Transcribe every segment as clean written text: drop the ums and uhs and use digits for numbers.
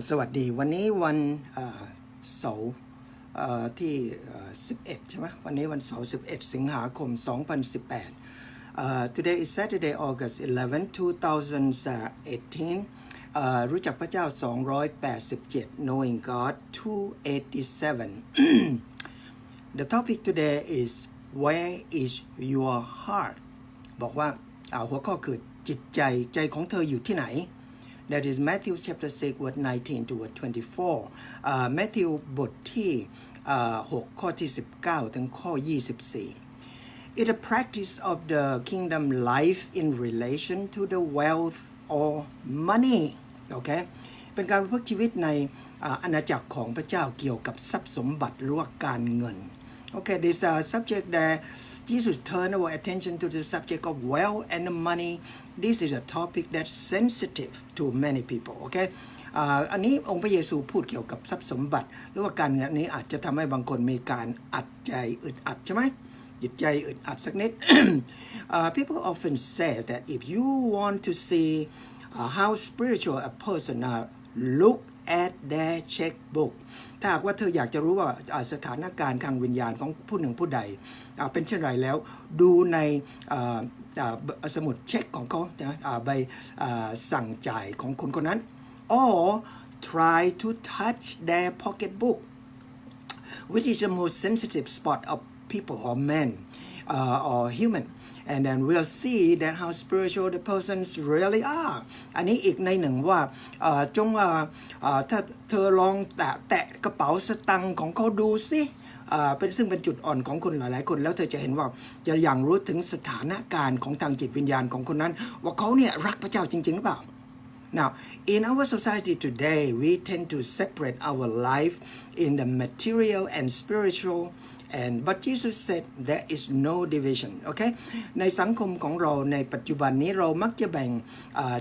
สวัสดีวันนี้วันเสาร์ที่11ใช่ไหมวันนี้วันเสาร์11สิงหาคม2018 Today is Saturday August 11 2018 รู้จักพระเจ้า287 Knowing God 287 The topic today is Where is your heart บอกว่าหัวข้อคือจิตใจของเธออยู่ที่ไหนThat is Matthew chapter 6 verse 19 to verse 24 Matthew บทที่6ข้อที่19ถึงข้อ24 It's a practice of the kingdom life in relation to the wealth or money โอเคเป็นการประพฤติชีวิตในอาณาจักรของพระเจ้าเกี่ยวกับทรัพย์สมบัติหรือว่าการเงิน Okay, this subject that Jesus turned our attention to the subject of wealth and money. This is a topic that's sensitive to many people. Okay, อันนี้องค์พระเยซูพูดเกี่ยวกับทรัพย์สมบัติหรือว่าการเงินนี้อาจจะทำให้บางคนมีการอัดใจอึดอัดใช่ไหมจิตใจอึดอัดสักนิด People often say that if you want to see how spiritual a person are, look at their checkbook ถ้าหากว่าเธออยากจะรู้ว่าสถานการณ์ทางวิญญาณของผู้หนึ่งผู้ใดเป็นเช่นไรแล้วดูในสมุดเช็คของเขาใบสั่งจ่ายของคนคนนั้น or try to touch their pocketbook which is the most sensitive spot of people or men or human and then we'll see that how spiritual the persons really are อันนี้อีกในหนึ่งว่าจงถ้าเธอลองแตะกระเป๋าสตังค์ของเขาดูสิซึ่งเป็นจุดอ่อนของคนหลายๆคนแล้วเธอจะเห็นว่าจะอย่างรู้ถึงสถานการณ์ของทางจิตวิญญาณของคนนั้นว่าเขาเนี่ยรักพระเจ้าจริงๆหรือเปล่า Now in our society today we tend to separate our life in the material and spiritual but Jesus said there is no division โอเคในสังคมของเราในปัจจุบันนี้เรามักจะแบ่ง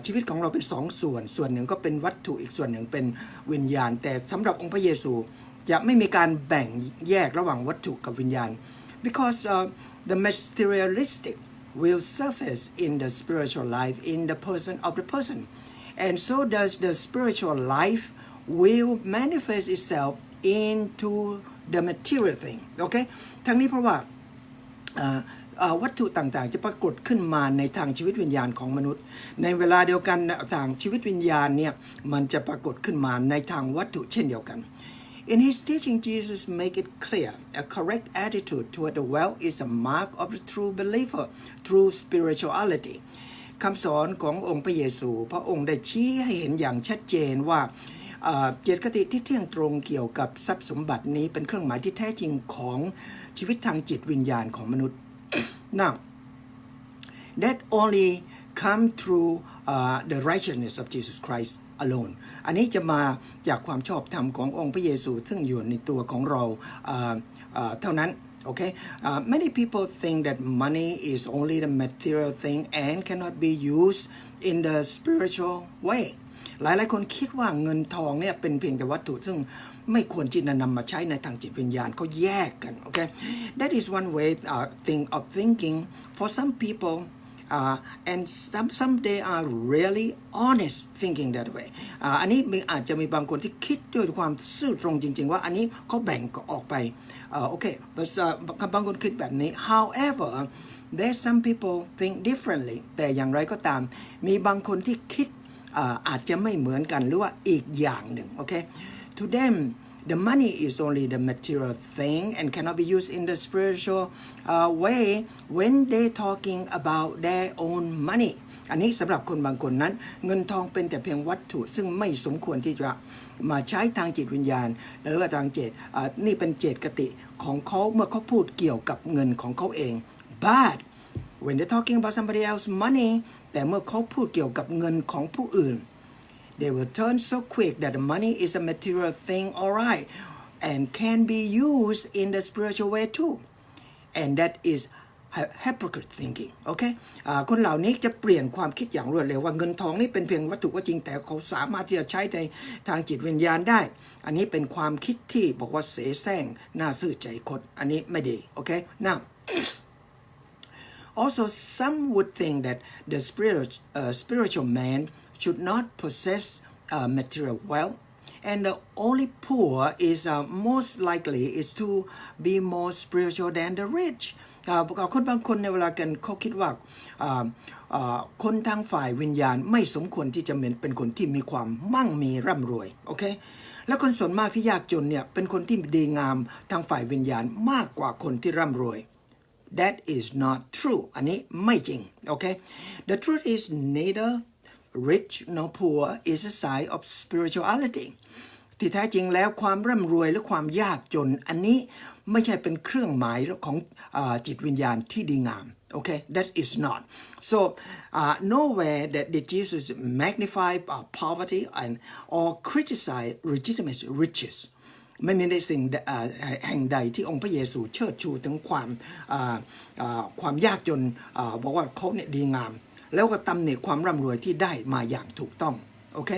ชีวิตของเราเป็น2ส่วนหนึ่งก็เป็นวัตถุอีกส่วนหนึ่งเป็นวิญญาณแต่สำหรับองค์พระเยซูจะไม่มีการแบ่งแยกระหว่างวัตถุกับวิญญาณ because the materialistic will surface in the spiritual life in the person of the person and so does the spiritual life will manifest itself into the material thing โอเคทั้งนี้เพราะว่าวัตถุต่างๆจะปรากฏขึ้นมาในทางชีวิตวิญญาณของมนุษย์ในเวลาเดียวกันทางชีวิตวิญญาณเนี่ยมันจะปรากฏขึ้นมาในทางวัตถุเช่นเดียวกัน In his teaching Jesus make it clear a correct attitude toward the wealth is a mark of the true believer through spirituality คำสอนขององค์พระเยซูพระองค์ได้ชี้ให้เห็นอย่างชัดเจนว่าเจตคติที่เที่ยงตรงเกี่ยวกับทรัพย์สมบัตินี้เป็นเครื่องหมายที่แท้จริงของชีวิตทางจิตวิญญาณของมนุษย์ Now that only come through the righteousness of Jesus Christ alone อันนี้จะมาจากความชอบธรรมขององค์พระเยซูซึ่งอยู่ในตัวของเราเท่านั้นOkay, many people think that money is only the material thing and cannot be used in the spiritual way. หลายคนคิดว่าเงินทองเนี่ยเป็นเพียงแต่วัตถุซึ่งไม่ควรที่จะนำมาใช้ในทางจิตวิญญาณเขาแยกกัน Okay, that is one way of thinking for some people. And some they are really honest thinking that way อันนี้อาจจะมีบางคนที่คิดด้วยความซื่อตรงจริงๆว่าอันนี้เขาแบ่งออกไปโอเคบางคนคิดแบบนี้ however there's some people think differently แต่อย่างไรก็ตามมีบางคนที่คิดอาจจะไม่เหมือนกันหรือว่าอีกอย่างหนึ่งโอเค to them the money is only the material thing and cannot be used in the spiritual way when they talking about their own money อันนี้สำหรับคนบางคนนั้นเงินทองเป็นแต่เพียงวัตถุซึ่งไม่สมควรที่จะมาใช้ทางจิตวิญญาณหรือว่าทางเจตนี่เป็นเจตคติของเขาเมื่อเขาพูดเกี่ยวกับเงินของเขาเอง but when they're talking about somebody else's money แต่เมื่อเขาพูดเกี่ยวกับเงินของผู้อื่นThey will turn so quick that the money is a material thing, all right, and can be used in the spiritual way too. And that is hypocrite thinking, okay? คนเหล่านี้จะเปลี่ยนความคิดอย่างรวดเร็วว่าเงินทองนี่เป็นเพียงวัตถุก็จริงแต่เขาสามารถที่จะใช้ในทางจิตวิญญาณได้ อันนี้เป็นความคิดที่บอกว่าเสแสร้งน่าซื่อใจคดอันนี้ไม่ดี okay? Now, also some would think that the spiritual man should not possess material wealth and the only poor is most likely is to be more spiritual than the rich คนบางคนในเวลากันเขาคิดว่าคนทางฝ่ายวิญญาณไม่สมควรที่จะเป็นคนที่มีความมั่งมีร่ำรวยโอเคและคนส่วนมากที่ยากจนเนี่ยเป็นคนที่ดีงามทางฝ่ายวิญญาณมากกว่าคนที่ร่ำรวย That is not true อันนี้ไม่จริงโอเค The truth is neither rich nor poor is a sign of spirituality ที่แท้จริงแล้วความร่ำรวยและความยากจนอันนี้ไม่ใช่เป็นเครื่องหมายของจิตวิญญาณที่ดีงาม okay that is not so nowhere that did Jesus magnify poverty and or criticize legitimate riches ไม่มีในสิ่งแห่งใดที่องค์พระเยซูเชิดชูถึงความยากจนบอกว่าเขาเนี่ยดีงามแล้วก็ตำหนิความร่ำรวยที่ได้มาอย่างถูกต้องโอเค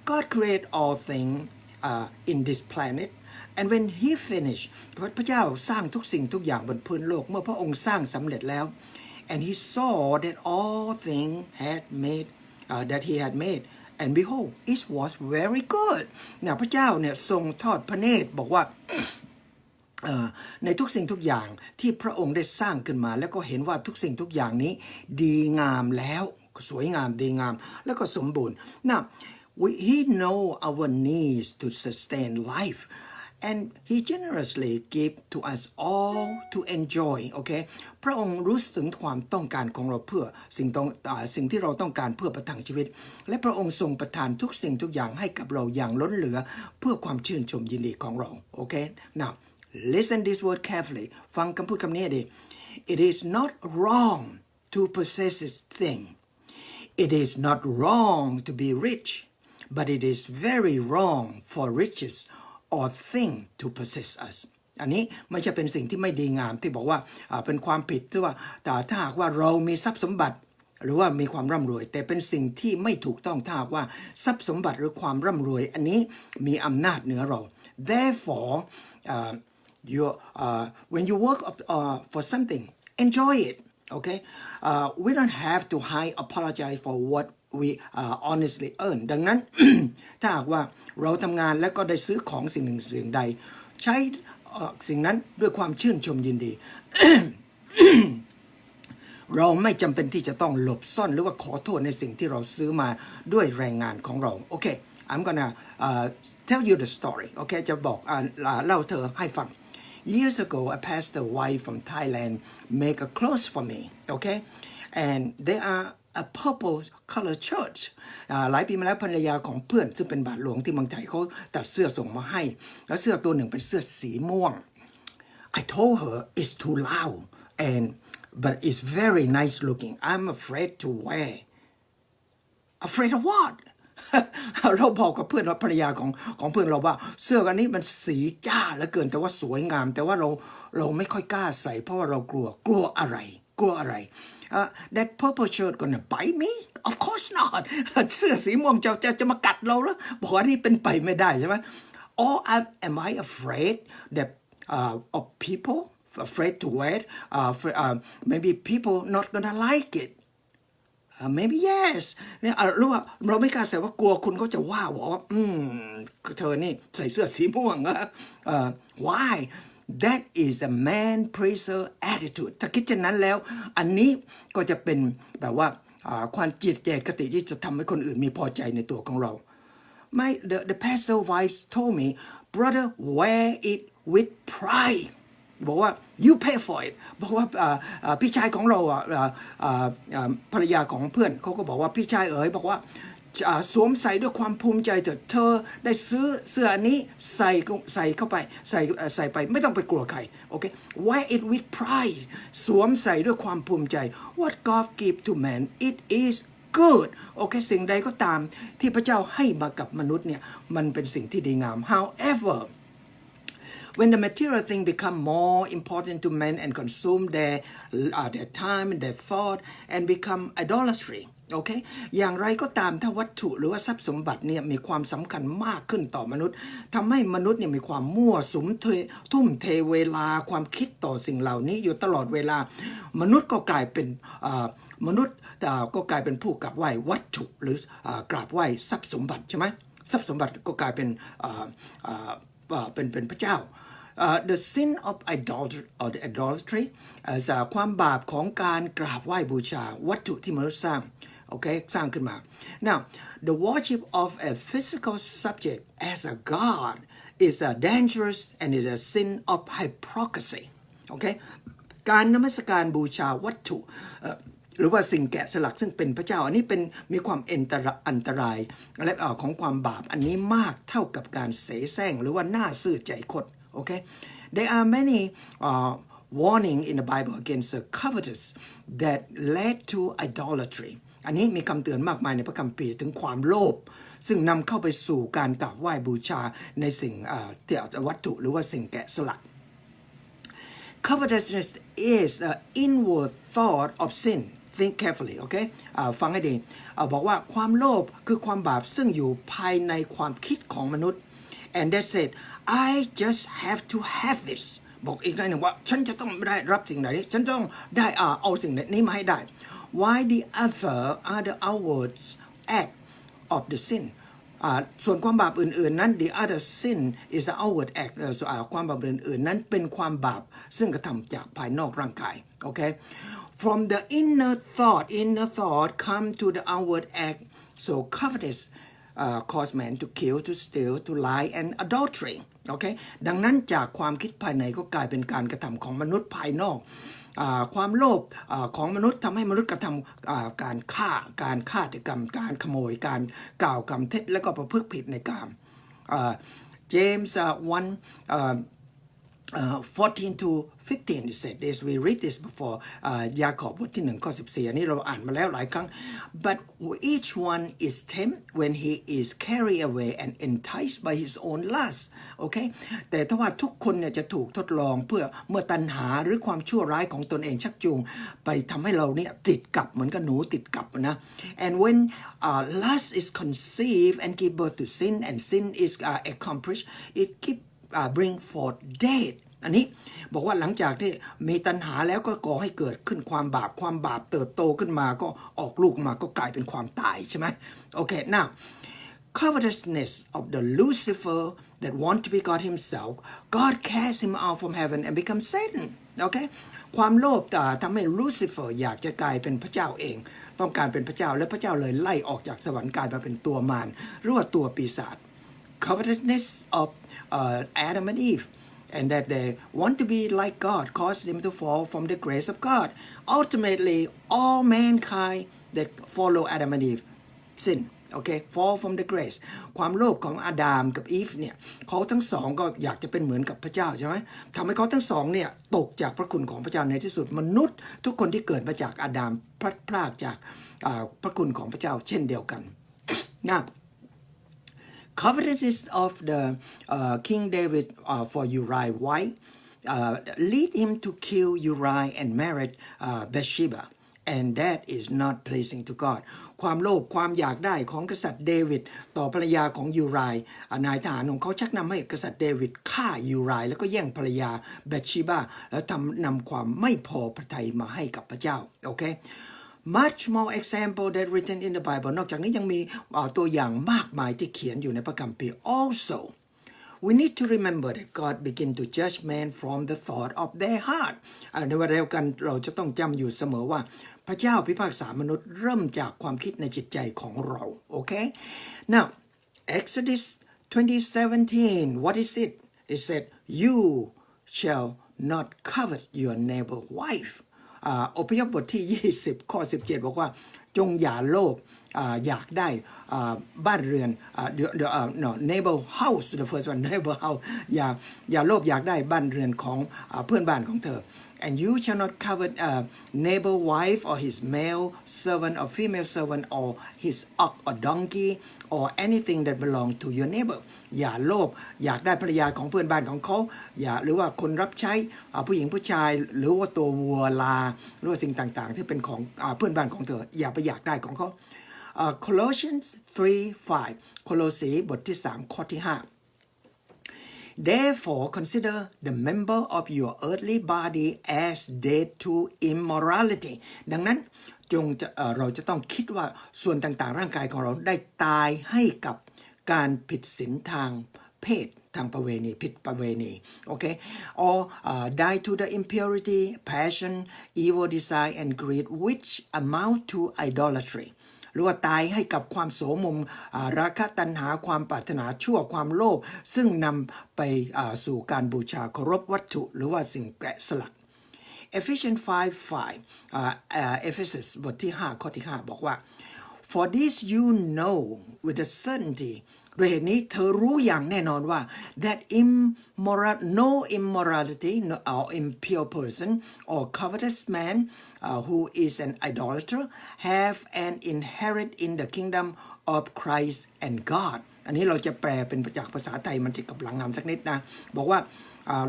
God create all things in this planet and when he finished พระเจ้าสร้างทุกสิ่งทุกอย่างบนพื้นโลกเมื่อพระองค์สร้างสำเร็จแล้ว and he saw that all things that he had made and behold it was very good เนี่ยพระเจ้าเนี่ยทรงทอดพระเนตรบอกว่าในทุกสิ่งทุกอย่างที่พระองค์ได้สร้างขึ้นมาแล้วก็เห็นว่าทุกสิ่งทุกอย่างนี้ดีงามแล้วสวยงามดีงามแล้วก็สมบูรณ์ Now he know our needs to sustain life and he generously give to us all to enjoy โอเคพระองค์รู้ถึงความต้องการของเราเพื่อสิ่งที่เราต้องการเพื่อประทังชีวิตและพระองค์ทรงประทานทุกสิ่งทุกอย่างให้กับเราอย่างล้นเหลือเพื่อความชื่นชมยินดีของเราโอเค Now listen this word carefully ฟังคำพูดคำนี้ดิ It is not wrong to possess this thing It is not wrong to be rich but it is very wrong for riches or thing to possess us อันนี้ไม่ใช่เป็นสิ่งที่ไม่ดีงามที่บอกว่าเป็นความผิดที่ว่าถ้าหากว่าเรามีทรัพย์สมบัติหรือว่ามีความร่ำรวยแต่เป็นสิ่งที่ไม่ถูกต้องถ้าหากว่าทรัพย์สมบัติหรือความร่ำรวยอันนี้มีอำนาจเหนือเรา therefore when you work for something enjoy it okay we don't have to apologize for what we honestly earn ดังนั้น ถ้าหากว่าเราทำงานแล้วก็ได้ซื้อของสิ่งหนึ่งสิ่งใดใช้สิ่งนั้นด้วยความชื่นชมยินดี เราไม่จำเป็นที่จะต้องหลบซ่อนหรือว่าขอโทษในสิ่งที่เราซื้อมาด้วยแรงงานของเราโอเค I'm gonna tell you the story โอเคจะบอกเล่าเธอให้ฟัง Years ago a pastor wife from Thailand make a clothes for me okay and they are a purple color shirt หลายปีมาแล้วภรรยาของเพื่อนซึ่งเป็นบาทหลวงที่เมืองไทยเขาตัดเสื้อส่งมาให้แล้วเสื้อตัวหนึ่งเป็นเสื้อสีม่วง I told her it's too loud but it's very nice looking I'm afraid to wear afraid of what เราบอกกับเพื่อนว่าภรรยาของเพื่อนเราว่าเสื้ออันนี้มันสีจ้าเหลือเกินแต่ว่าสวยงามแต่ว่าเราไม่ค่อยกล้าใส่เพราะว่าเรากลัวอะไรthat purple shirt gonna bite me of course not เสื้อสีม่วงจะมากัดเราแล้วบอกว่านี่เป็นไปไม่ได้ใช่ไหม or am I afraid that of people afraid to wear maybe people not gonna like it maybe yes เนี่ยรู้ว่าเราไม่กล้าใส่ว่ากลัวคุณเขาจะว่าบอกว่าเธอนี่ใส่เสื้อสีม่วงwhy That is a man pleaser attitude ถ้าคิดเช่นนั้นแล้วอันนี้ก็จะเป็นแบบว่าความจิตเจตคติที่จะทำให้คนอื่นมีพอใจในตัวของเรา The pastor wife told me brother wear it with pride บอกว่า you pay for it บอกว่าพี่ชายของเราภรรยาของเพื่อนเขาก็บอกว่าพี่ชายบอกว่าสวมใส่ด้วยความภูมิใจเถอะเธอได้ซื้อเสื้ออันนี้ใส่เข้าไปใส่ไปไม่ต้องไปกลัวใครโอเค wear it with pride สวมใส่ด้วยความภูมิใจ what God give to man it is good โอเคสิ่งใดก็ตามที่พระเจ้าให้มากับมนุษย์เนี่ยมันเป็นสิ่งที่ดีงาม however when the material thing become more important to men and consume their time and their thought and become idolatryโอเคอย่างไรก็ตามถ้าวัตถุหรือว่าทรัพย์สมบัติเนี่ยมีความสำคัญมากขึ้นต่อมนุษย์ทำให้มนุษย์เนี่ยมีความมั่วสุมทุ่มเทเวลาความคิดต่อสิ่งเหล่านี้อยู่ตลอดเวลามนุษย์ก็กลายเป็นผู้กราบไหว้วัตถุหรือกราบไหว้ทรัพย์สมบัติใช่ไหม ทรัพย์สมบัติก็กลายเป็นเป็นพระเจ้าthe sin of idolatry ความบาปของการกราบไหว้บูชาวัตถุที่มนุษย์สร้างโอเคสร้างขึ้นมา now the worship of a physical subject as a god is a dangerous and is a sin of hypocrisy โอเคการนมัสการบูชาวัตถุหรือว่าสิ่งแกะสลักซึ่งเป็นพระเจ้าอันนี้เป็นมีความอันตรายและของความบาปอันนี้มากเท่ากับการเสแสร้งหรือว่าหน้าซื่อใจคดโอเค there are many warning in the Bible against covetous that led to idolatry อันนี้มีคำเตือนมากมายในพระคัมภีร์ถึงความโลภซึ่งนำเข้าไปสู่การกราบไหว้บูชาในสิ่งวัตถุหรือว่าสิ่งแกะสลัก covetousness is an inward thought of sin think carefully โอเคฟังให้ดีบอกว่าความโลภคือความบาปซึ่งอยู่ภายในความคิดของมนุษย์ and that said I just have to have this บอกอีกหน่อยหนึ่งว่าฉันจะต้องได้รับสิ่งไหนฉันต้องได้เอาสิ่งนี้มาให้ได้ why the other are the outward act of the sin ส่วนความบาปอื่นๆนั้น the other sin is the outward act ความบาปอื่นๆนั้นเป็นความบาปซึ่งกระทำจากภายนอกร่างกายโอเคFrom the inner thought come to the outward act. So covetous cause man to kill, to steal, to lie, and adultery. โอเคดังนั้นจากความคิดภายในก็กลายเป็นการกระทำของมนุษย์ภายนอกความโลภของมนุษย์ทำให้มนุษย์กระทำการฆ่าการฆาตกรรมการขโมยการกล่าวคำเท็จและก็ประพฤติผิดในกาม James 14 to 15 it said this we read this before ยากอบบทที่1ข้อ14อันนี้เราอ่านมาแล้วหลายครั้ง but each one is tempted when he is carried away and enticed by his own lust โอเคแต่ถ้าว่าทุกคนเนี่ยจะถูกทดลองเมื่อตัณหาหรือความชั่วร้ายของตนเองชักจูงไปทำให้เราเนี่ยติดกับเหมือนกับหนูติดกับนะ and when lust is conceived and give birth to sin and sin is accomplished it bring forth death อันนี้บอกว่าหลังจากที่มีตัณหาแล้วก็ก่อให้เกิดขึ้นความบาปเติบโตขึ้นมาก็ออกลูกมาก็กลายเป็นความตายใช่ไหมโอเค now covetousness of the Lucifer that want to be God himself God cast him out from heaven and become Satan โอเคความโลภทำให้ลูซิเฟอร์อยากจะกลายเป็นพระเจ้าเองต้องการเป็นพระเจ้าและพระเจ้าเลยไล่ออกจากสวรรค์กลายมาเป็นตัวมารหรือว่าตัวปีศาจ covetousness of Adam and Eve and that they want to be like God caused them to fall from the grace of God ultimately all mankind that follow Adam and Eve sin okay fall from the grace ความโลภของอาดัมกับอีฟเนี่ยเขาทั้งสองก็อยากจะเป็นเหมือนกับพระเจ้าใช่ไหมทำให้เขาทั้งสองเนี่ยตกจากพระคุณของพระเจ้าในที่สุดมนุษย์ทุกคนที่เกิดมาจากอาดัมพลัดพรากจากพระคุณของพระเจ้าเช่นเดียวกันนะcovetousness of the King David for Uriah's wife lead him to kill Uriah and marry Bathsheba and that is not pleasing to God ความโลภความอยากได้ของกษัตริย์เดวิดต่อภรรยาของยูไรนายทหารของเขาชักนำให้กษัตริย์เดวิดฆ่ายูไรแล้วก็แย่งภรรยาแบทชีบาแล้วนำความไม่พอพระทัยมาให้กับพระเจ้าโอเคmuch more example that written in the Bible นอกจากนี้ยังมีตัวอย่างมากมายที่เขียนอยู่ในพระคัมภีร์ also we need to remember that God begin to judge man from the thought of their heart ในวันเดียวกันเราจะต้องจำอยู่เสมอว่าพระเจ้าพิพากษามนุษย์เริ่มจากความคิดในจิตใจของเราโอเค now Exodus 20:17 what is it it said you shall not covet your neighbor wifeอพยพบทที่20ข้อ17บอกว่าจงอย่าโลภอยากได้บ้านเรือนno neighbor house the first one neighbor house อย่าโลภอยากได้บ้านเรือนของเพื่อนบ้านของเธอ and you shall not covet neighbor wife or his male servant or female servant or his ox or donkey or anything that belong to your neighbor อย่าโลภอยากได้ภรรยาของเพื่อนบ้านของเขาหรือว่าคนรับใช้ผู้หญิงผู้ชายหรือว่าตัววัวลาหรือว่าสิ่งต่างๆที่เป็นของเพื่อนบ้านของเธออย่าไปอยากได้ของเขาColossians 3:5 โคโลสีบทที่3ข้อที่5Therefore consider the member of your earthly body as dead to immorality ดังนั้นเราจะต้องคิดว่าส่วนต่างๆร่างกายของเราได้ตายให้กับ การผิดศีลทางเพศทางประเวณีผิดประเวณีโอเค or die to the impurity passion evil desire and greed which amount to idolatry หรือว่าตายให้กับความโสมมราคะตัณหาความปรารถนาชั่วความโลภซึ่งนำไปสู่การบูชาเคารพวัตถุหรือว่าสิ่งแกะสลัก Ephesians 5:5 Ephesus บทที่5ข้อที่5บอกว่า For this you know with a certainty โดยเหตุนี้เธอรู้อย่างแน่นอนว่า that no immorality or impure person or covetous man who is an idolater have an inherit in the kingdom of Christ and God อันนี้เราจะแปลเป็นจากภาษาไทยมันจะกับหลังงามสักนิดนะบอกว่า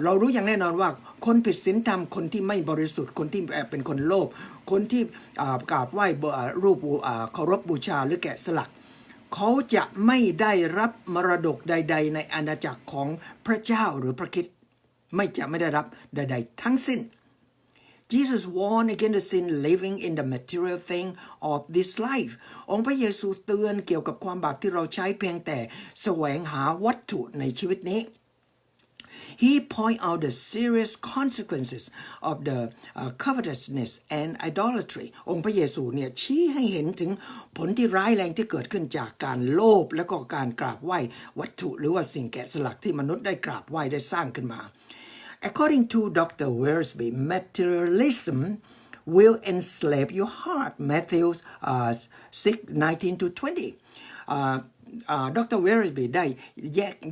เรารู้อย่างแน่นอนว่าคนผิดศีลธรรมคนที่ไม่บริสุทธิ์คนที่เป็นคนโลภคนที่กราบไหว้รูปเคารพบูชาหรือแกะสลักเขาจะไม่ได้รับมรดกใดๆในอาณาจักรของพระเจ้าหรือพระคริสต์ไม่ได้รับใดๆทั้งสิ้น Jesus warned against the sin living in the material thing of this life องค์พระเยซูเตือนเกี่ยวกับความบาปที่เราใช้เพียงแต่แสวงหาวัตถุในชีวิตนี้ He point out the serious consequences of the covetousness and idolatry องค์พระเยซูเนี่ยชี้ให้เห็นถึงผลที่ร้ายแรงที่เกิดขึ้นจากการโลภและก็การกราบไหว้วัตถุหรือว่าสิ่งแกะสลักที่มนุษย์ได้กราบไหว้ได้สร้างขึ้นมา According to Dr. Wearsby, materialism will enslave your heart. Matthew 6:19-20.ดร. Wearsby ได้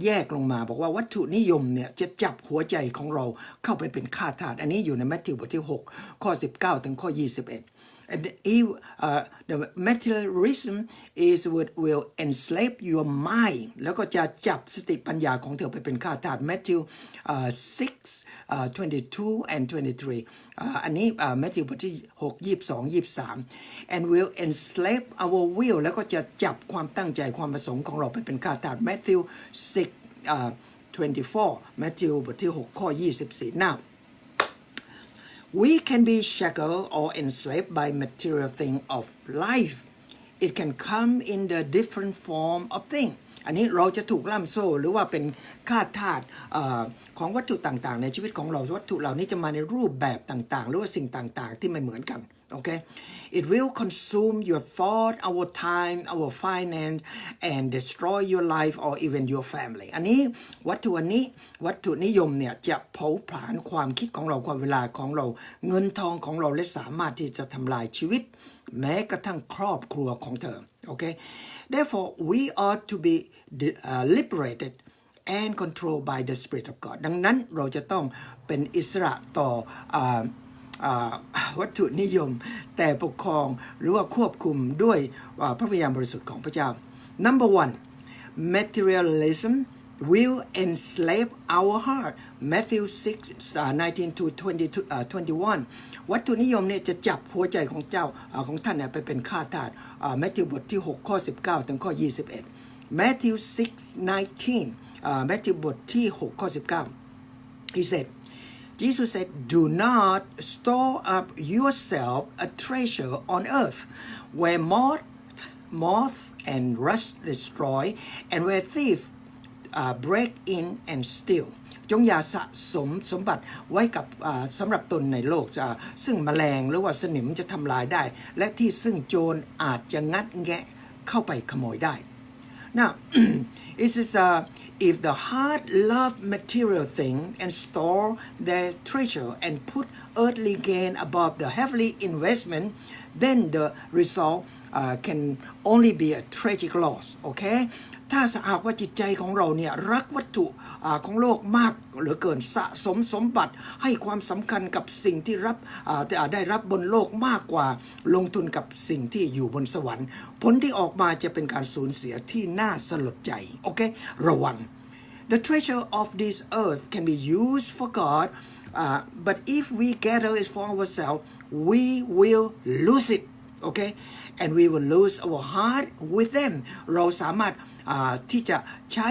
แยกลงมาบอกว่าวัตถุนิยมเนี่ยจะจับหัวใจของเราเข้าไปเป็นข้าทาสอันนี้อยู่ในมัทธิวบทที่6ข้อ19ถึงข้อ21And the materialism is what will enslave your mind แล้วก็จะจับสติปัญญาของเธอไปเป็นข้าทาส Matthew 6:22 and 23 อันนี้มัทธิวบทที่6 22 23 and will enslave our will แล้วก็จะจับความตั้งใจความประสงค์ของเราไปเป็นข้าทาส Matthew 6:24 มัทธิวบทที่6ข้อ24 Now We can be shackled or enslaved by material thing of life. It can come in the different form of thing. อันนี้เราจะถูกล่ามโซ่หรือว่าเป็นข้าทาสของวัตถุต่างๆในชีวิตของเราวัตถุเหล่านี้จะมาในรูปแบบต่างๆหรือว่าสิ่งต่างๆที่ไม่เหมือนกันโอเค It will consume your thought, our time, our finance, and destroy your life or even your family. อันนี้วัตถุนิยมเนี่ยจะเผาผลาญความคิดของเราความเวลาของเราเงินทองของเราและสามารถที่จะทำลายชีวิตแม้กระทั่งครอบครัวของเธอโอเค Therefore we ought to be liberated and controlled by the Spirit of God ดังนั้นเราจะต้องเป็นอิสระต่อวัตถุนิยมแต่ปกครองหรือว่าควบคุมด้วยพระวิญญาณบริสุทธิ์ของพระเจ้า Number 1 materialism will enslave our heart Matthew 6:19-21 วัตถุนิยมเนี่ยจะจับหัวใจของของท่านเนี่ยไปเป็นข้าทาสมัทธิวบทที่6ข้อ19ถึงข้อ21 Matthew 6:19 มัทธิวบทที่6ข้อ19 He said Jesus said, "Do not store up yourself a treasure on earth, where moth and rust destroy, and where thieves break in and steal." จงอย่าสะสมสมบัติไว้กับสำหรับตนในโลกซึ่งแมลงหรือว่าสนิมจะทำลายได้และที่ซึ่งโจรอาจจะงัดแงะเข้าไปขโมยได้ Now, it says, if the heart love material thing and store their treasure and put earthly gain above the heavenly investment, then the result can only be a tragic loss. Okay? ถ้าหากว่าจิตใจของเราเนี่ยรักวัตถุของโลกมากเหลือเกินสะสมสมบัติให้ความสำคัญกับสิ่งที่ได้รับบนโลกมากกว่าลงทุนกับสิ่งที่อยู่บนสวรรค์ผลที่ออกมาจะเป็นการสูญเสียที่น่าสลดใจโอเคระวัง The treasure of this earth can be used for God but if we gather it for ourselves we will lose it okay and we will lose our heart with them เราสามารถที่จะใช้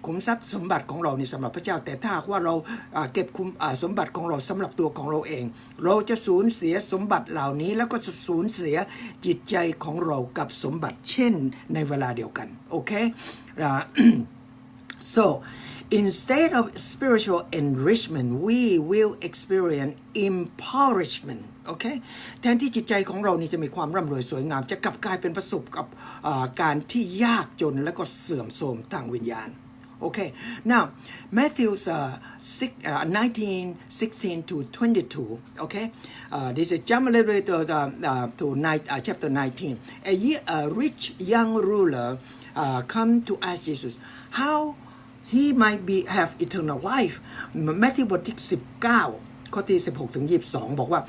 ขุมทรัพย์สมบัติของเรานี่สำหรับพระเจ้าแต่ถ้าว่าเราเก็บคุมสมบัติของเราสำหรับตัวของเราเองเราจะสูญเสียสมบัติเหล่านี้แล้วก็จะสูญเสียจิตใจของเรากับสมบัติเช่นในเวลาเดียวกันโอเค so instead of spiritual enrichment we will experience impoverishment โอเคแทนที่จิตใจของเรานี่จะมีความร่ำรวยสวยงามจะกลับกลายเป็นประสบกับการที่ยากจนและก็เสื่อมโทรมทางวิญญาณOkay, now Matthew 19:16 to 22. Okay, this is jump a little bit to chapter 19. A rich young ruler come to ask Jesus how he might have eternal life. Matthew บทที่19ข้อที่16ถึง22บอกว่า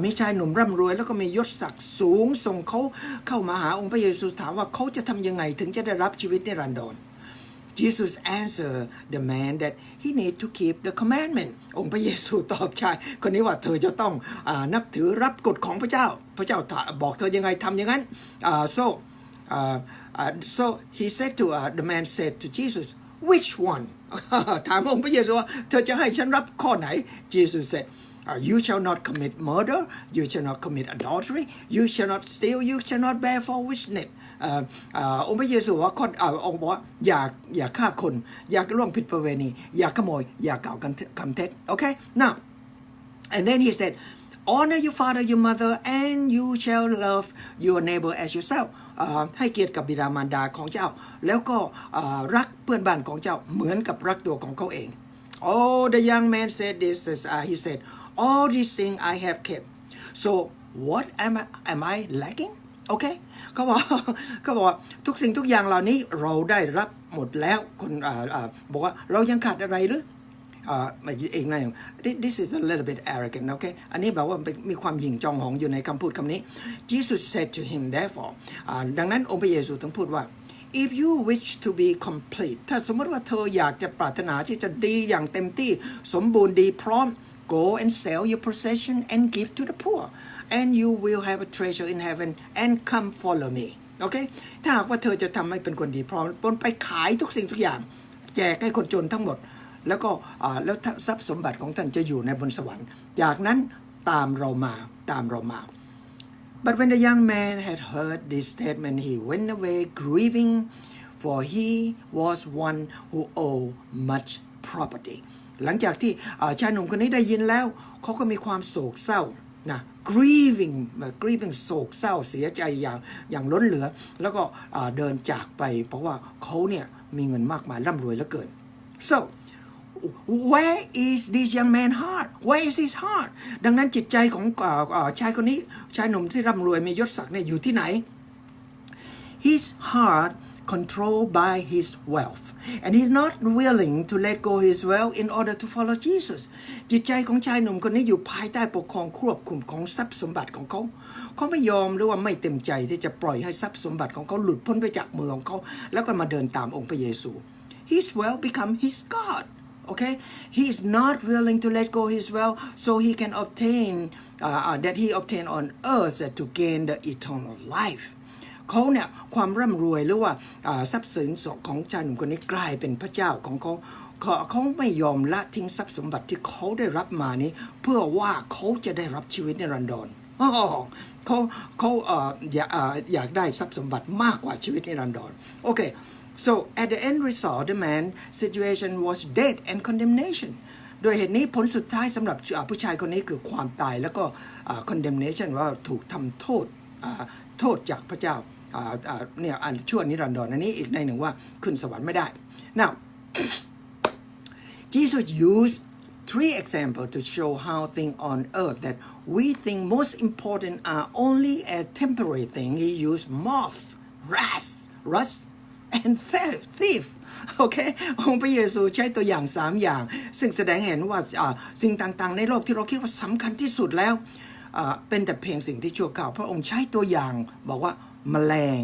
มีชายหนุ่มร่ำรวยแล้วก็มียศศักดิ์สูงส่งเขาเข้ามาหาองค์พระเยซูถามว่าเขาจะทำยังไงถึงจะได้รับชีวิตนิรันดรJesus answered the man that he need to keep the commandment องค์พระเยซูตอบชายคนนี้ว่าเธอจะต้องนับถือรับกฎของพระเจ้าพระเจ้าบอกเธอยังไงทำอย่างนั้น so he said to the man said to Jesus which one ถามองค์พระเยซูว่าเธอจะให้ฉันรับข้อไหน Jesus said you shall not commit murder you shall not commit adultery you shall not steal you shall not bear false witnessองค์พระเยซูว่าองค์บอกว่าอย่าฆ่าคนอย่าล่วงผิดประเวณีอย่าขโมยอย่ากล่าวคำเท็จ okay now and then he said honor your father your mother and you shall love your neighbor as yourself ให้เกียรติกับบิดามารดาของเจ้าแล้วก็รักเพื่อนบ้านของเจ้าเหมือนกับรักตัวของเขาเอง oh the young man said this he said all these things I have kept so what am I lacking okay เขาบอกว่าทุกสิ่งทุกอย่างเหล่านี้เราได้รับหมดแล้วคนบอกว่าเรายังขาดอะไรหรือเองนะ this is a little bit arrogant okay อันนี้แบบว่ามีความหยิ่งจองหองอยู่ในคำพูดคำนี้ Jesus said to him therefore ดังนั้นองค์พระเยซูถึงพูดว่า if you wish to be complete ถ้าสมมติว่าเธออยากจะปรารถนาที่จะดีอย่างเต็มที่สมบูรณ์ดีพร้อม go and sell your possession and give to the poor and you will have a treasure in heaven and come follow me โอเคถ้าหากว่าเธอจะทำให้เป็นคนดีพร้อมไปขายทุกสิ่งทุกอย่างแจกให้คนจนทั้งหมดแล้วก็แล้วทรัพย์สมบัติของท่านจะอยู่ในบนสวรรค์จากนั้นตามเรามา But when the young man had heard this statement he went away grieving for he was one who owed much property หลังจากที่ชายหนุ่มคนนี้ได้ยินแล้วเขาก็มีความโศกเศร้านะ grieving โศกเศร้าเสียใจอย่างล้นเหลือแล้วก็เดินจากไปเพราะว่าเขาเนี่ยมีเงินมากมายร่ำรวยเหลือเกิน so where is this young man heart where is his heart ดังนั้นจิตใจของชายคนนี้ชายหนุ่มที่ร่ำรวยมียศศักดิ์เนี่ยอยู่ที่ไหน his heart controlled by his wealth and he's not willing to let go his wealth in order to follow Jesus จิตใจของชายหนุ่มคนนี้อยู่ภายใต้ปกครองควบคุมของทรัพย์สมบัติของเขาไม่ยอมหรือว่าไม่เต็มใจที่จะปล่อยให้ทรัพย์สมบัติของเขาหลุดพ้นไปจากมือของเขาแล้วก็มาเดินตามองค์พระเยซู his wealth become his God okay he is not willing to let go his wealth so he can obtain that he obtain on earth to gain the eternal lifeเขาเนี่ยความร่ำรวยหรือว่าทรัพย์สินของชายหนุ่มคนนี้กลายเป็นพระเจ้าของเขาไม่ยอมละทิ้งทรัพย์สมบัติที่เขาได้รับมานี้เพื่อว่าเขาจะได้รับชีวิตนิรันดรเขาอยากได้ทรัพย์สมบัติมากกว่าชีวิตนิรันดรโอเคSo at the end result the man's situation was death and condemnation โดยเหตุนี้ผลสุดท้ายสำหรับผู้ชายคนนี้คือความตายแล้วก็ condemnation ว่าถูกทำโทษจากพระเจ้าเนี่ยอันชั่วนิรันดรอันนี้อีกในหนึ่งว่าขึ้นสวรรค์ไม่ได้ Now Jesus used 3 examples to show how things on earth that we think most important are only a temporary thing. He used moth, rust and thief โอเคองค์พระเยซูใช้ตัวอย่าง3อย่างซึ่งแสดงเห็นว่าสิ่งต่างๆในโลกที่เราคิดว่าสำคัญที่สุดแล้วเป็นแต่เพียงสิ่งที่ชั่วคราวพระองค์ใช้ตัวอย่างบอกว่าแมลง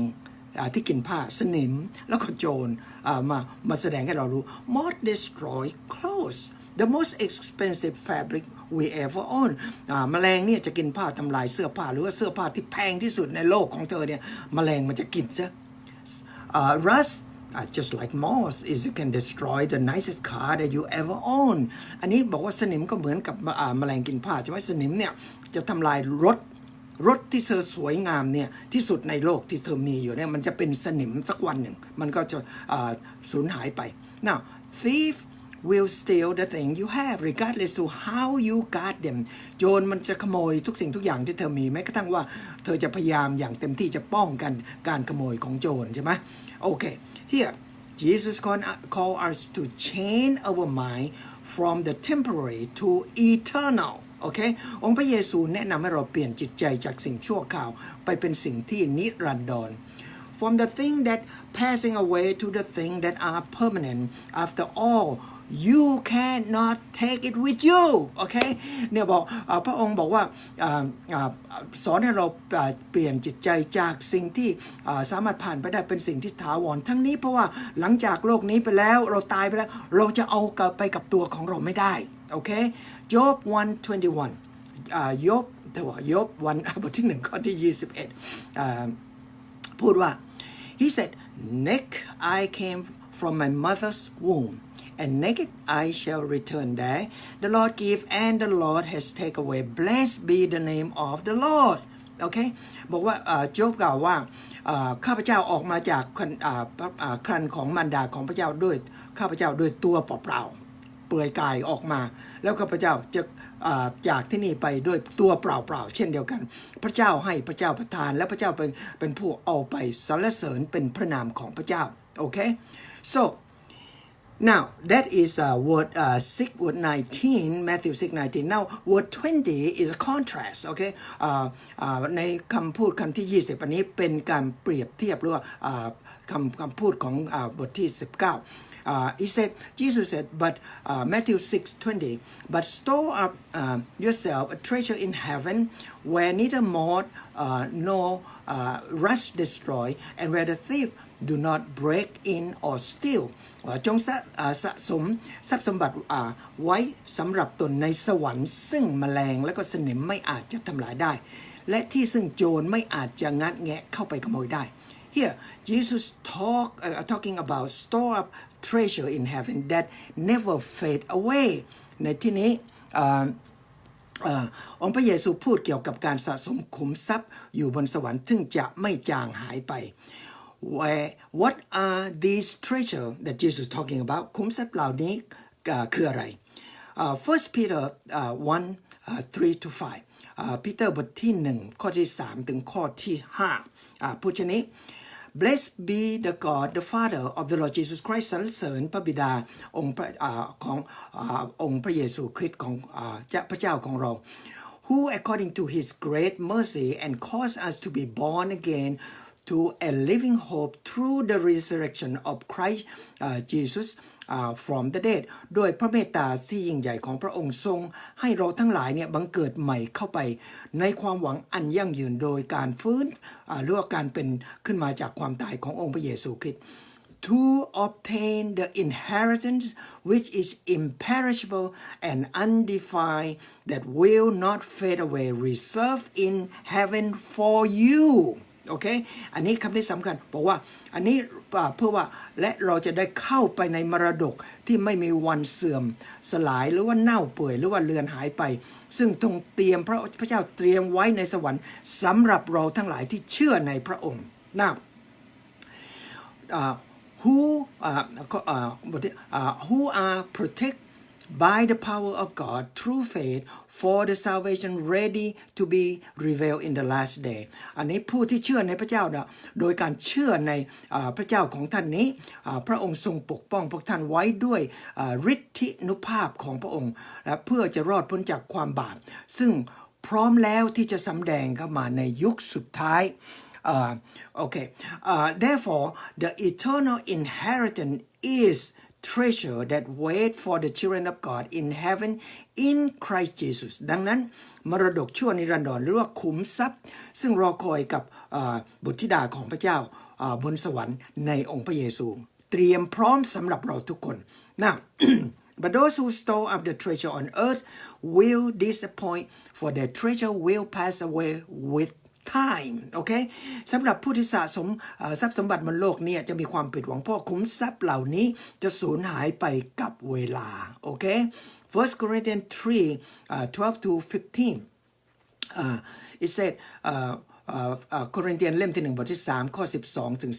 ที่กินผ้าสนิมแล้วก็โจรมาแสดงให้เรารู้ moth destroy clothes the most expensive fabric we ever own แมลงเนี่ยจะกินผ้าทำลายเสื้อผ้าหรือว่าเสื้อผ้าที่แพงที่สุดในโลกของเธอเนี่ยแมลงมันจะกินซะrust just like moss is you can destroy the nicest car that you ever own อันนี้บอกว่าสนิมก็เหมือนกับแมลงกินผ้าใช่ไหมสนิมเนี่ยจะทำลายรถที่เธอสวยงามเนี่ยที่สุดในโลกที่เธอมีอยู่เนี่ยมันจะเป็นสนิมสักวันหนึ่งมันก็จะสูญหายไป now thief will steal the thing you have regardless to how you got them โจรมันจะขโมยทุกสิ่งทุกอย่างที่เธอมีแม้กระทั่งว่าเธอจะพยายามอย่างเต็มที่จะป้องกันการขโมยของโจรใช่ไหมโอเค here Jesus call us to change our mind from the temporary to eternal โอเคองค์พระเยซูแนะนำให้เราเปลี่ยนจิตใจจากสิ่งชั่วคราวไปเป็นสิ่งที่นิรันดร from the thing that passing away to the thing that are permanent after all you cannot take it with you โอเคเนี่ยบอกพระองค์บอกว่าสอนให้เราเปลี่ยนจิตใจจากสิ่งที่สามารถผ่านไปได้เป็นสิ่งที่ถาวรทั้งนี้เพราะว่าหลังจากโลกนี้ไปแล้วเราตายไปแล้วเราจะเอาไปกับตัวของเราไม่ได้โอเค Job 1:21Job 1 บทที่1ข้อที่21พูดว่า He said naked I came from my mother's womb and naked I shall return there the Lord give and the Lord has taken away blessed be the name of the Lord โอเคบอกว่าโจบกล่าวว่าข้าพเจ้าออกมาจากครันของมารดาของพระเจ้าด้วยข้าพเจ้าด้วยตัวเปล่าเปลือยกายออกมาแล้วข้าพเจ้าจะจากที่นี่ไปด้วยตัวเปล่าๆเช่นเดียวกันพระเจ้าให้พระเจ้าประทานและพระเจ้าเป็นผู้เอาไปสรรเสริญเป็นพระนามของพระเจ้าโอเค so now that is word 6 word 19 Matthew 6:19 now word 20 is a contrast โอเคในคำพูดคำที่20อันนี้เป็นการเปรียบเทียบหรือว่าคำพูดของบทที่19he said, Jesus said, but Matthew 6:20, but store up yourself a treasure in heaven where neither moth nor rust destroy, and where the thief do not break in or steal. จงสะสมทรัพย์สมบัติไว้สำหรับตนในสวรรค์ซึ่งแมลงและก็สนิมไม่อาจจะทำลายได้และที่ซึ่งโจรไม่อาจจะงัดแงะเข้าไปขโมยได้ Here Jesus talking about store up treasure in heaven that never fade away ในที่นี้องค์พระเยซูพูดเกี่ยวกับการสะสมขุมทรัพย์อยู่บนสวรรค์ซึ่งจะไม่จางหายไป What are these treasure that Jesus talking about ขุมทรัพย์เหล่านี้คืออะไร First Peter 1 3-5 ปีเตอร์บทที่1ข้อที่3ถึงข้อที่5พูดเช่นนี้Blessed be the God, the Father of the Lord Jesus Christ สรรเสริญพระบิดาองค์ขององค์พระเยซูคริสต์ของพระเจ้าของเรา who according to his great mercy and caused us to be born again to a living hope through the resurrection of Christ Jesus from the dead โดยพระเมตตาที่ยิ่งใหญ่ของพระองค์ทรงให้เราทั้งหลายเนี่ยบังเกิดใหม่เข้าไปในความหวังอันยั่งยืนโดยการฟื้นหรือว่าการเป็นขึ้นมาจากความตายขององค์พระเยซูคริสต์ to obtain the inheritance which is imperishable and undefiled that will not fade away reserved in heaven for youโอเคอันนี้คำที่สำคัญบอกว่าอันนี้เพื่อว่าและเราจะได้เข้าไปในมรดกที่ไม่มีวันเสื่อมสลายหรือว่าเน่าเปื่อยหรือว่าเลือนหายไปซึ่งทรงเตรียมพระเจ้าเตรียมไว้ในสวรรค์สำหรับเราทั้งหลายที่เชื่อในพระองค์ Now who are protected by the power of God through faith for the salvation ready to be revealed in the last day อันนี้ผู้ที่เชื่อในพระเจ้านะโดยการเชื่อในพระเจ้าของท่านนี้พระองค์ทรงปกป้องพวกท่านไว้ด้วยฤทธินุภาพของพระองค์และเพื่อจะรอดพ้นจากความบาปซึ่งพร้อมแล้วที่จะสำแดงเข้ามาในยุคสุดท้ายtherefore the eternal inheritance is treasure that wait for the children of God in heaven in Christ Jesus ดังนั้นมรดกชั่วนิรันดรหรือว่าขุมทรัพย์ซึ่งรอคอยกับบุตรธิดาของพระเจ้าบนสวรรค์ในองค์พระเยซูเตรียมพร้อมสำหรับเราทุกคน Now but those who store up the treasure on earth will disappoint for their treasure will pass away with time โอเคสำหรับผู้ที่สะสมทรัพย์สมบัติบนโลกเนี่ยจะมีความผิดหวังเพราะขุมทรัพย์เหล่านี้จะสูญหายไปกับเวลาโอเค First Corinthians 3 12 to 15 it said โครินเธียนเล่มที่1บทที่3ข้อ12ถึง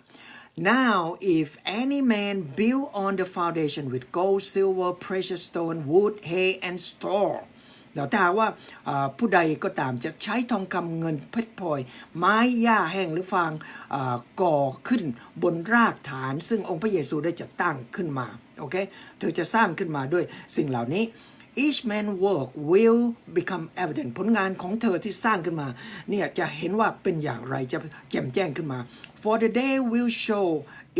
15 Now if any man build on the foundation with gold silver precious stone wood hay and straw เดี๋ยวถ้าว่าผู้ใดก็ตามจะใช้ทองคำเงินเพชรพลอยไม้หญ้าแห้งหรือฟางก่อขึ้นบนรากฐานซึ่งองค์พระเยซูได้จัดตั้งขึ้นมาโอเคเธอจะสร้างขึ้นมาด้วยสิ่งเหล่านี้ Each man's work will become evident ผลงานของเธอที่สร้างขึ้นมาเนี่ยจะเห็นว่าเป็นอย่างไรจะแจ่มแจ้งขึ้นมา For the day will show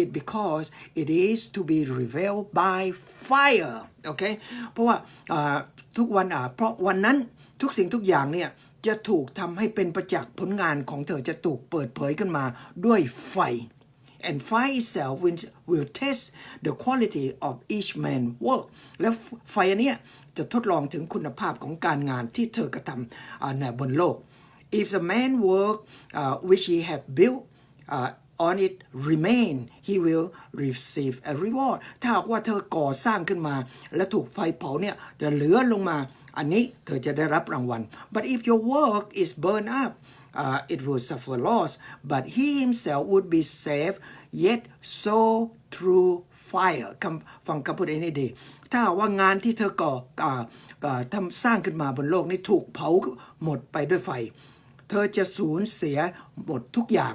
it because it is to be revealed by fire โอเคเพราะว่าทุกวันเพราะวันนั้นทุกสิ่งทุกอย่างเนี่ยจะถูกทำให้เป็นประจักษ์ผลงานของเธอจะถูกเปิดเผยขึ้นมาด้วยไฟ and fire itself will test the quality of each man's work แล้วไฟอันเนี้ยจะทดลองถึงคุณภาพของการงานที่เธอกระทำบนโลก if the man work which he have built on it remain he will receive a reward ถ้าว่าเธอก่อสร้างขึ้นมาและถูกไฟเผาเนี่ยจะเหลือลงมาอันนี้เธอจะได้รับรางวัล but if your work is burned up it will suffer loss but he himself would be saved yet so through fire ฟังคำพูดนี้ดีถ้าว่างานที่เธอทำสร้างขึ้นมาบนโลกนี้ถูกเผาหมดไปด้วยไฟเธอจะสูญเสียหมดทุกอย่าง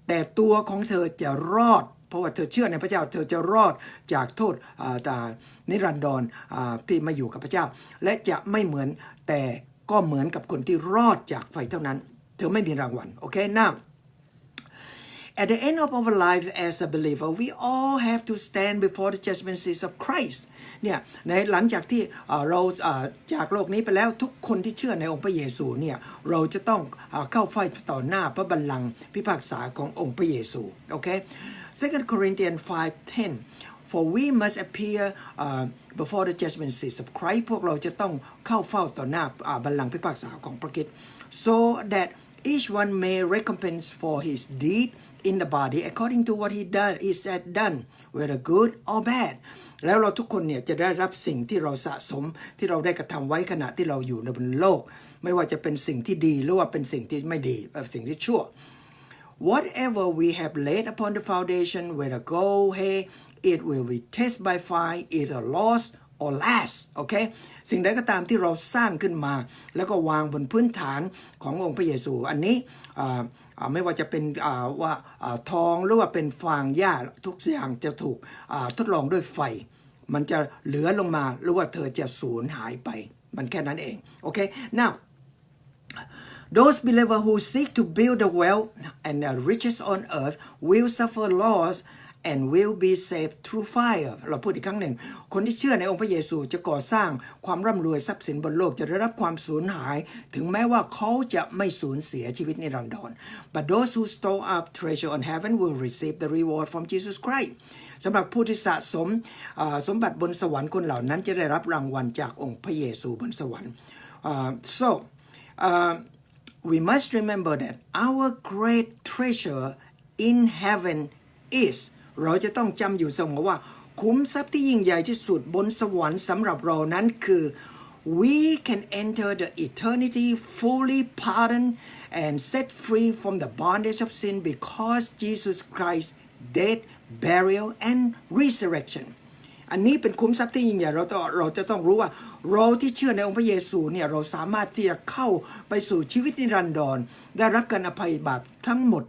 แต่ตัวของเธอจะรอดเพราะว่าเธอเชื่อในพระเจ้าเธอจะรอดจากโทษนิรันดรที่มาอยู่กับพระเจ้าและจะไม่เหมือนแต่ก็เหมือนกับคนที่รอดจากไฟเท่านั้นเธอไม่มีรางวัลโอเค now at the end of our life as a believer we all have to stand before the judgment seat of Christ เนี่ยในหลังจากที่เราจากโลกนี้ไปแล้วทุกคนที่เชื่อในองค์พระเยซูเนี่ยเราจะต้องเข้าไฟต่อหน้าพระบัลลังก์พิพากษาขององค์พระเยซูโอเค 2 Corinthians 5:10 for we must appear before the judgment seat of Christ พวกเราจะต้องเข้าเฝ้าต่อหน้าบัลลังก์พิพากษาของพระคริสต์ so that each one may recompense for his deed in the body according to what he had done whether good or bad แล้วเราทุกคนเนี่ยจะได้รับสิ่งที่เราสะสมที่เราได้กระทำไว้ขณะที่เราอยู่ในบนโลกไม่ว่าจะเป็นสิ่งที่ดีหรือว่าเป็นสิ่งที่ไม่ดีสิ่งที่ชั่ว whatever we have laid upon the foundation whether gold hay it will be tested by fire either lost or last โอเคสิ่งใดก็ตามที่เราสร้างขึ้นมาแล้วก็วางบนพื้นฐานขององค์พระเยซูอันนี้ไม่ว่าจะเป็นทองหรือว่าเป็นฟางหญ้าทุกอย่างจะถูกทดลองด้วยไฟมันจะเหลือลงมาหรือว่าเธอจะสูญหายไปมันแค่นั้นเองโอเค now those believers who seek to build the wealth and the riches on earth will suffer loss and will be saved through fire เราพูดอีกครั้งหนึ่งคนที่เชื่อในองค์พระเยซูจะก่อสร้างความร่ำรวยทรัพย์สินบนโลกจะได้รับความสูญหายถึงแม้ว่าเขาจะไม่สูญเสียชีวิตนิรันดร but those who store up treasure on heaven will receive the reward from Jesus Christ สำหรับผู้ที่สะสมสมบัติบนสวรรค์คนเหล่านั้นจะได้รับรางวัลจากองค์พระเยซูบนสวรรค์ so we must remember that our great treasure in heaven isเราจะต้องจำอยู่เสมอว่าคุ้มทรัพย์ที่ยิ่งใหญ่ที่สุดบนสวรรค์สำหรับเรานั้นคือ we can enter the eternity fully pardoned and set free from the bondage of sin because Jesus Christ death burial and resurrection อันนี้เป็นคุ้มทรัพย์ที่ยิ่งใหญ่เราจะต้องรู้ว่าเราที่เชื่อในองค์พระเยซูเนี่ยเราสามารถที่จะเข้าไปสู่ชีวิตนิรันดรได้รับการอภัยบาปทั้งหมด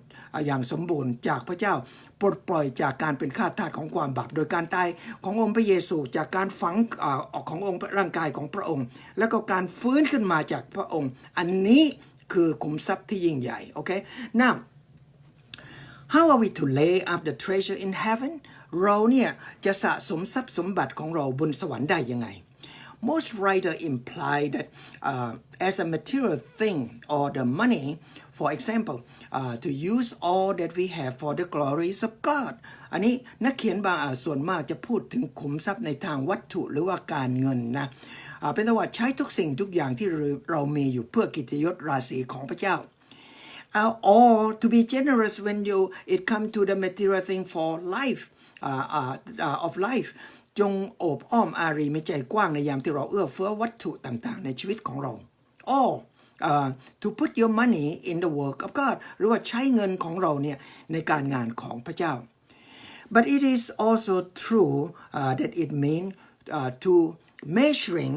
อย่างสมบูรณ์จากพระเจ้าปลดปล่อยจากการเป็นข้าทาสของความบาปโดยการตายขององค์พระเยซูจากการฝังออกขององค์ร่างกายของพระองค์แล้วก็การฟื้นขึ้นมาจากพระองค์อันนี้คือขุมทรัพย์ที่ยิ่งใหญ่โอเค now how are we to lay up the treasure in heaven เราเนี่ยจะสะสมทรัพย์สมบัติของเราบนสวรรค์ได้ยังไง Most writers imply that as a material thing or the money, for example, to use all that we have for the glories of God. อันนี้นักเขียนบางส่วนมากจะพูดถึงขุมทรัพย์ในทางวัตถุหรือว่าการเงินนะเป็นต้นว่าใช้ทุกสิ่งทุกอย่างที่เรามีอยู่เพื่อกิตติยศราศีของพระเจ้า or to be generous when it come to the material thing for life of life จงโอบอ้อมอารีมีใจกว้างในยามที่เราเอื้อเฟื้อวัตถุต่างๆในชีวิตของเรา or to put your money in the work of God หรือว่าใช้เงินของเราเนี่ยในการงานของพระเจ้า but it is also true that it means to measuring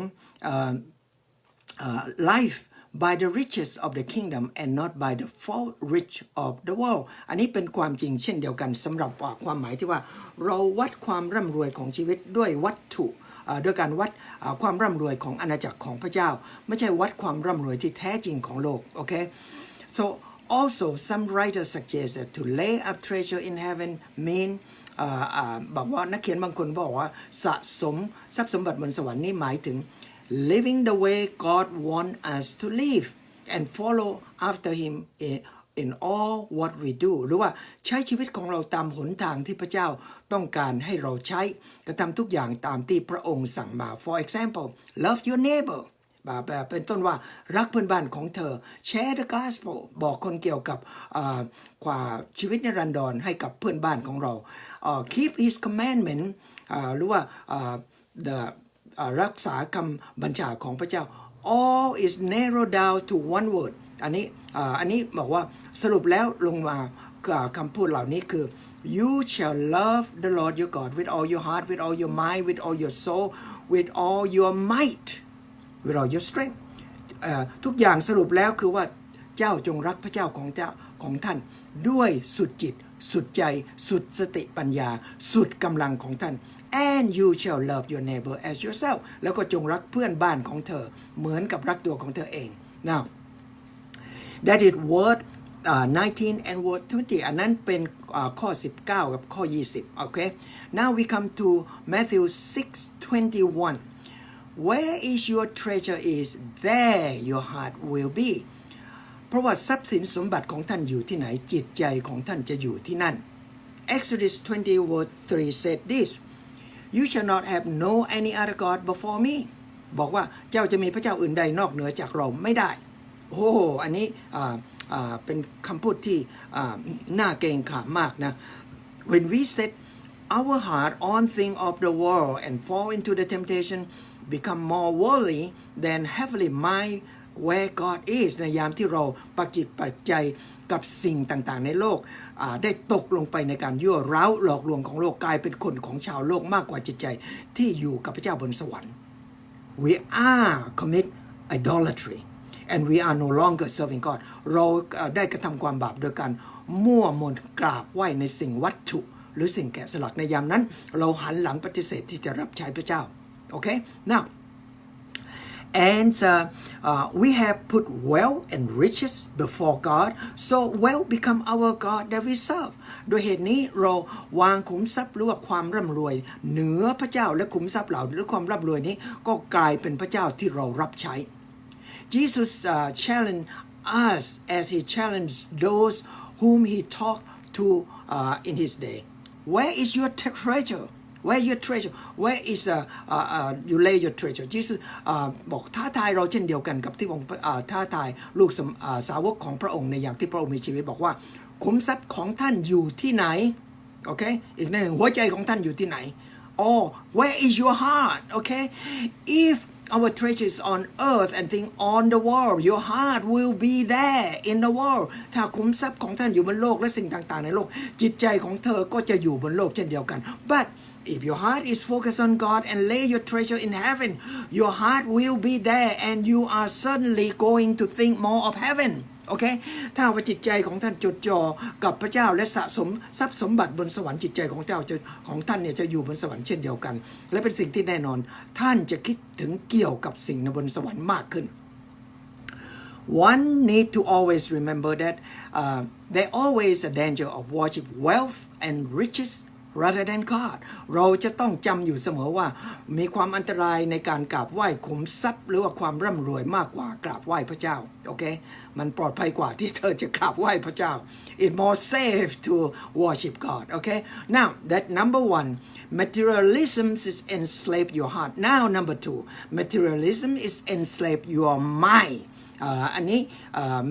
life by the riches of the kingdom and not by the false rich of the world อันนี้เป็นความจริงเช่นเดียวกันสำหรับความหมายที่ว่าเราวัดความร่ำรวยของชีวิตด้วยวัตถุด้วยการวัดความร่ำรวยของอาณาจักรของพระเจ้าไม่ใช่วัดความร่ำรวยที่แท้จริงของโลกโอเค so also some writers suggest that to lay up treasure in heaven mean บอกว่านักเขียนบางคนบอกว่าสะสมทรัพย์สมบัติบนสวรรค์นี่หมายถึงliving the way God wants us to live and follow after Him in all what we do หรือว่าใช้ชีวิตของเราตามหนทางที่พระเจ้าต้องการให้เราใช้กระทำทุกอย่างตามที่พระองค์สั่งมา for example love your neighbor เป็นต้นว่ารักเพื่อนบ้านของเธอ share the gospel บอกคนเกี่ยวกับชีวิตนิรันดรให้กับเพื่อนบ้านของเรา keep his commandment หรือว่ารักษาคำบัญชาของพระเจ้า all is narrowed down to one word อันนี้บอกว่าสรุปแล้วลงมาคำพูดเหล่านี้คือ you shall love the Lord your God with all your heart with all your mind with all your soul with all your might with all your strength ทุกอย่างสรุปแล้วคือว่าเจ้าจงรักพระเจ้าของท่านด้วยสุดจิตสุดใจสุดสติปัญญาสุดกำลังของท่าน and you shall love your neighbor as yourself แล้วก็จงรักเพื่อนบ้านของเธอเหมือนกับรักตัวของเธอเอง now that is word 19 and word 20 อันนั้นเป็นข้อ19กับข้อ20 okay now we come to Matthew 6:21 where is your treasure is there your heart will be เพราะว่าทรัพย์สินสมบัติของท่านอยู่ที่ไหนจิตใจของท่านจะอยู่ที่นั่น Exodus 20 verse 3 said this you shall not have no any other god before me บอกว่าเจ้าจะมีพระเจ้าอื่นใดนอกเหนือจากเราไม่ได้โอ้อันนี้เป็นคำพูดที่น่าเกรงขามมากนะ when we set our heart on things of the world and fall into the temptation become more worldly than heavenly mind where God is ในยามที่เราปักจิตปักใจกับสิ่งต่างๆในโลกได้ตกลงไปในการยั่วร้าวหลอกลวงของโลกกลายเป็นคนของชาวโลกมากกว่าจิตใจที่อยู่กับพระเจ้าบนสวรรค์ we are commit idolatry and we are no longer serving God เราได้กระทำความบาปโดยการมั่วมนกราบไหว้ในสิ่งวัตถุหรือสิ่งแกะสลักในยามนั้นเราหันหลังปฏิเสธที่จะรับใช้พระเจ้าโอเค now and we have put wealth and riches before God so wealth become our God that we serve โดยเหตุนี้เราวางขุมทรัพย์หรือว่าความร่ำรวยเหนือพระเจ้าและขุมทรัพย์เหล่าหรือความร่ำรวยนี้ก็กลายเป็นพระเจ้าที่เรารับใช้ Jesus challenged us as he challenged those whom he talked to in his day where is your treasure where your treasure where is you lay your treasure Jesus บอกท้าทายเราเช่นเดียวกันกับที่องค์ท้าทายลูกสาวกของพระองค์ในอย่างที่พระองค์มีชีวิตบอกว่าขุมทรัพย์ของท่านอยู่ที่ไหนโอเคอีกหนึ่งหัวใจของท่านอยู่ที่ไหน oh where is your heart okay if our treasure is on earth and thing on the world your heart will be there in the world ถ้าขุมทรัพย์ของท่านอยู่บนโลกและสิ่งต่างๆในโลกจิตใจของเธอก็จะอยู่บนโลกเช่นเดียวกัน but if your heart is focused on God and lay your treasure in heaven your heart will be there and you are certainly going to think more of heaven โอเคถ้าว่าจิตใจของท่านจดจ่อกับพระเจ้าและสะสมทรัพย์สมบัติบนสวรรค์จิตใจของท่านเนี่ยจะอยู่บนสวรรค์เช่นเดียวกันและเป็นสิ่งที่แน่นอนท่านจะคิดถึงเกี่ยวกับสิ่งในบนสวรรค์มากขึ้น One need to always remember that there always a danger of worship wealth and riches rather than God เราจะต้องจำอยู่เสมอว่ามีความอันตรายในการกราบไหว้ขุมทรัพย์หรือว่าความร่ำรวยมากกว่ากราบไหว้พระเจ้าโอเคมันปลอดภัยกว่าที่เธอจะกราบไหว้พระเจ้า It's more safe to worship God okay now that number one materialism is enslave your heart now number two materialism is enslave your mind อันนี้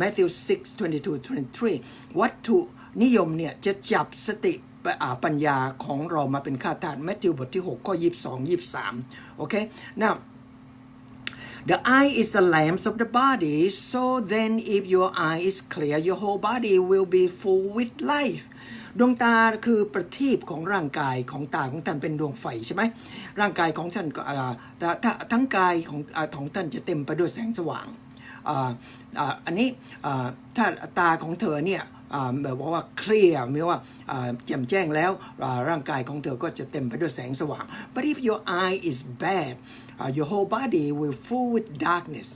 Matthew 6:22-23 วัตถุนิยมเนี่ยจะจับสติปัญญาของเรามาเป็นข้าทาสมัทธิวบทที่6ข้อ22-23โอเค now the eye is the lamp of the body so then if your eye is clear your whole body will be full with life ดวงตาคือประทีปของร่างกายของตาของท่านเป็นดวงไฟใช่ไหมร่างกายของท่านทั้งกายของท่านจะเต็มไปด้วยแสงสว่างอันนี้ถ้าตาของเธอเนี่ยแบบว่าเคลียร์หมายว่าแจ่มแจ้งแล้วร่างกายของเธอก็จะเต็มไปด้วยแสงสว่าง but if your eye is bad your whole body will full with darkness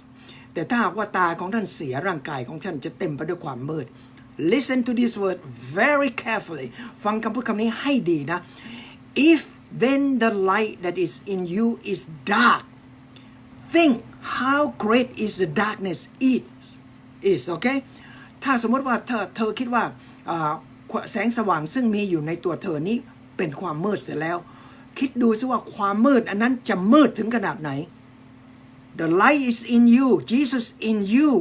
แต่ถ้าว่าตาของท่านเสียร่างกายของท่านจะเต็มไปด้วยความมืด listen to this word very carefully ฟังคำพูดคำนี้ให้ดีนะ if then the light that is in you is dark think how great is the darkness is okay ถ้าสมมติว่าเธอคิดว่าแสงสว่างซึ่งมีอยู่ในตัวเธอนี้เป็นความมืดเสร็จแล้วคิดดูซิว่าความมืดอันนั้นจะมืดถึงขนาดไหน The light is in you Jesus in you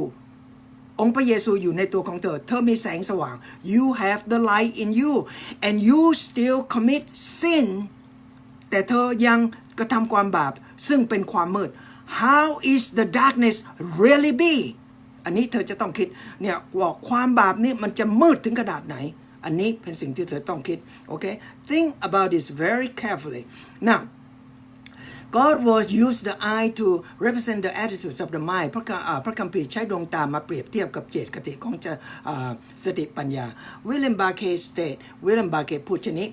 องค์พระเยซูอยู่ในตัวของเธอมีแสงสว่าง You have the light in you and you still commit sin แต่เธอยังกระทำความบาปซึ่งเป็นความมืด How is the darkness really be อันนี้เธอจะต้องคิดเนี่ยว่าความบาปนี่มันจะมืดถึงขนาดไหนอันนี้เป็นสิ่งที่เธอต้องคิดโอเค Think about this very carefully now God will use the eye to represent the attitudes of the mind พระคัมภีร์ใช้ดวงตามาเปรียบเทียบกับเจตคติของสติปัญญา William Barclay พูดเช่นนี้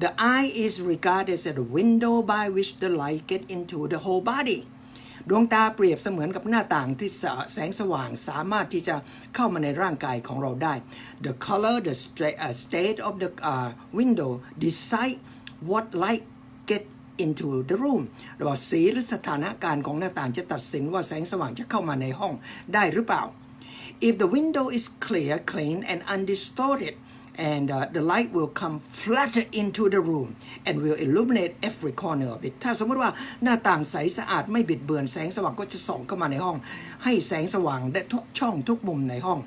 The eye is regarded as a window by which the light get into the whole bodyดวงตาเปรียบเสมือนกับหน้าต่างที่แสงสว่างสามารถที่จะเข้ามาในร่างกายของเราได้ The color the state of the window decide what light get into the room หรือว่าสีหรือสถานการณ์ของหน้าต่างจะตัดสินว่าแสงสว่างจะเข้ามาในห้องได้หรือเปล่า If the window is clear clean and undistorted and the light will come flatter into the room and will illuminate every corner of it ถ้าสมมติว่าหน้าต่างใสสะอาดไม่บิดเบือนแสงสว่างก็จะส่องเข้ามาในห้องให้แสงสว่างได้ทุกช่องทุกมุมในห้อง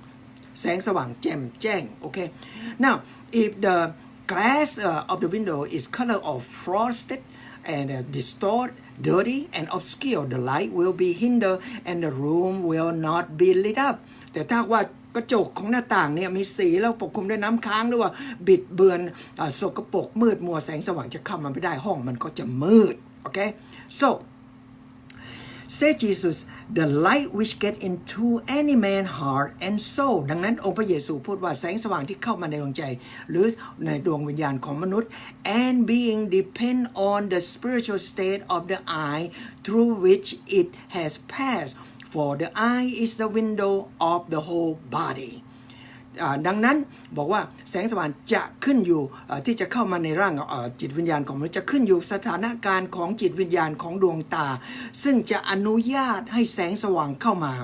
แสงสว่างแจ่มแจ้งโอเค now if the glass of the window is color of frosted and distort dirty and obscure the light will be hindered and the room will not be lit up แต่ถ้าว่ากระจกของหน้าต่างเนี่ยมีสีแล้วปกคลุมด้วยน้ำค้างหรือว่าบิดเบือนสกปรกมืดมัวแสงสว่างจะเข้ามาไม่ได้ห้องมันก็จะมืดโอเค so say Jesus the light which get into any man heart and soul ดังนั้นองค์พระเยซูพูดว่าแสงสว่างที่เข้ามาในดวงใจหรือในดวงวิญญาณของมนุษย์ and being depend on the spiritual state of the eye through which it has passed for the eye is the window of the whole body ดังนั้นบอกว่าแสงสว่างจะขึ้นอยู่ที่จะเข้ามาในร่างจิตวิญญาณของมนุษย์จะขึ้นอยู่สถานการณ์ของจิตวิญญาณของดวงตาซึ่งจะอนุญาตให้แสงสว่างเข้ามา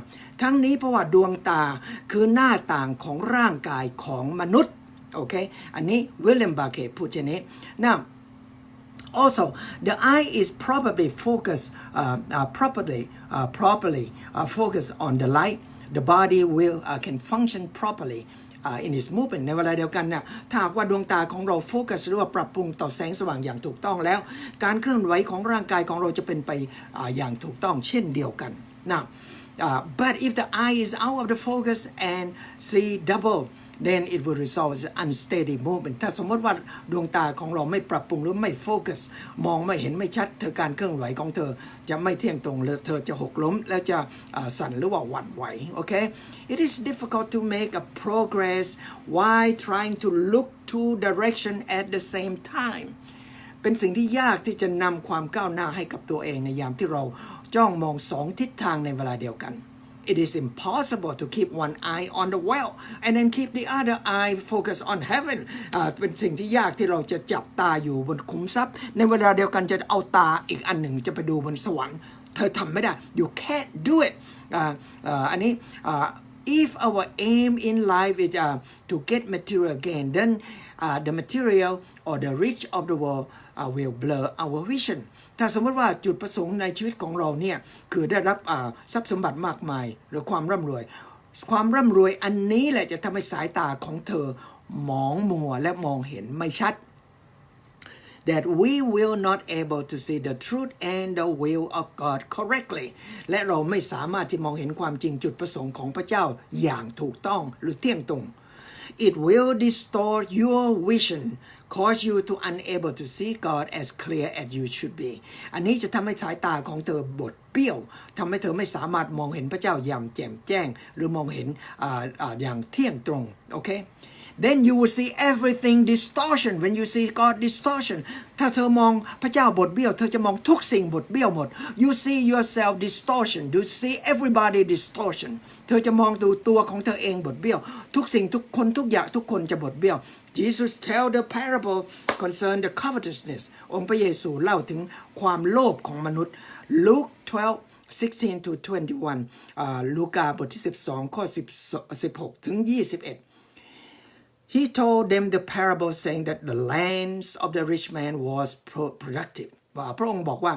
ทั้งนี้เพราะว่าดวงตาคือหน้าต่างของร่างกายของมนุษย์โอเคอันนี้วิลเลียม บาร์เคย์พูดเช่นนี้ now also the eye is probably focused properly focused on the light the body will can function properly in its movement ในเวลาเดียวกันเนี่ยถ้าว่าดวงตาของเราโฟกัสหรือว่าปรับปรุงต่อแสงสว่างอย่างถูกต้องแล้วการเคลื่อนไหวของร่างกายของเราจะเป็นไปอย่างถูกต้องเช่นเดียวกัน now but if the eye is out of the focus and see double then it will result in unsteady movement ถ้าสมมติว่าดวงตาของเราไม่ปรับปรุงหรือไม่โฟกัสมองไม่เห็นไม่ชัดการเคลื่อนไหวของเธอจะไม่เที่ยงตรงเลยเธอจะหกล้มและจะสั่นหรือว่าหวั่นไหวโอเค It is difficult to make a progress while trying to look two direction at the same time เป็นสิ่งที่ยากที่จะนำความก้าวหน้าให้กับตัวเองในยามที่เราจ้องมองสองทิศทางในเวลาเดียวกัน It is impossible to keep one eye on the well and then keep the other eye focused on heaven เป็นสิ่งที่ยากที่เราจะจับตาอยู่บนขุมทรัพย์ในเวลาเดียวกันจะเอาตาอีกอันหนึ่งจะไปดูบนสวรรค์เธอทำไม่ได้ You can't do it อันนี้if our aim in life is to get material gain then the material or the rich of the world will blur our vision ถ้าสมมติว่าจุดประสงค์ในชีวิตของเราเนี่ยคือได้รับทรัพย์สมบัติมากมายหรือความร่ำรวยอันนี้แหละจะทำให้สายตาของเธอหมองมัวและมองเห็นไม่ชัด that we will not able to see the truth and the will of God correctly และเราไม่สามารถที่มองเห็นความจริงจุดประสงค์ของพระเจ้าอย่างถูกต้องหรือเที่ยงตรง It will distort your vision cause you to unable to see God as clear as you should be อันนี้จะทำให้สายตาของเธอบดเบี้ยวทำให้เธอไม่สามารถมองเห็นพระเจ้าอย่างแจ่มแจ้งหรือมองเห็นอย่างเที่ยงตรงโอเคThen you will see everything distortion when you see God distortion ถ้าเธอมองพระเจ้าบดเบี้ยวเธอจะมองทุกสิ่งบดเบี้ยวหมด You see yourself distortion You see everybody distortion เธอจะมองดูตัวของเธอเองบดเบี้ยวทุกสิ่งทุกคนทุกอย่างทุกคนจะบดเบี้ยว Jesus tell the parable concern the covetousness องค์พระเยซูเล่าถึงความโลภของมนุษย์ Luke 12:16 to 21 ลูกาบทที่12ข้อ16ถึง21He told them the parable saying that the lands of the rich man was productive พระองค์บอกว่า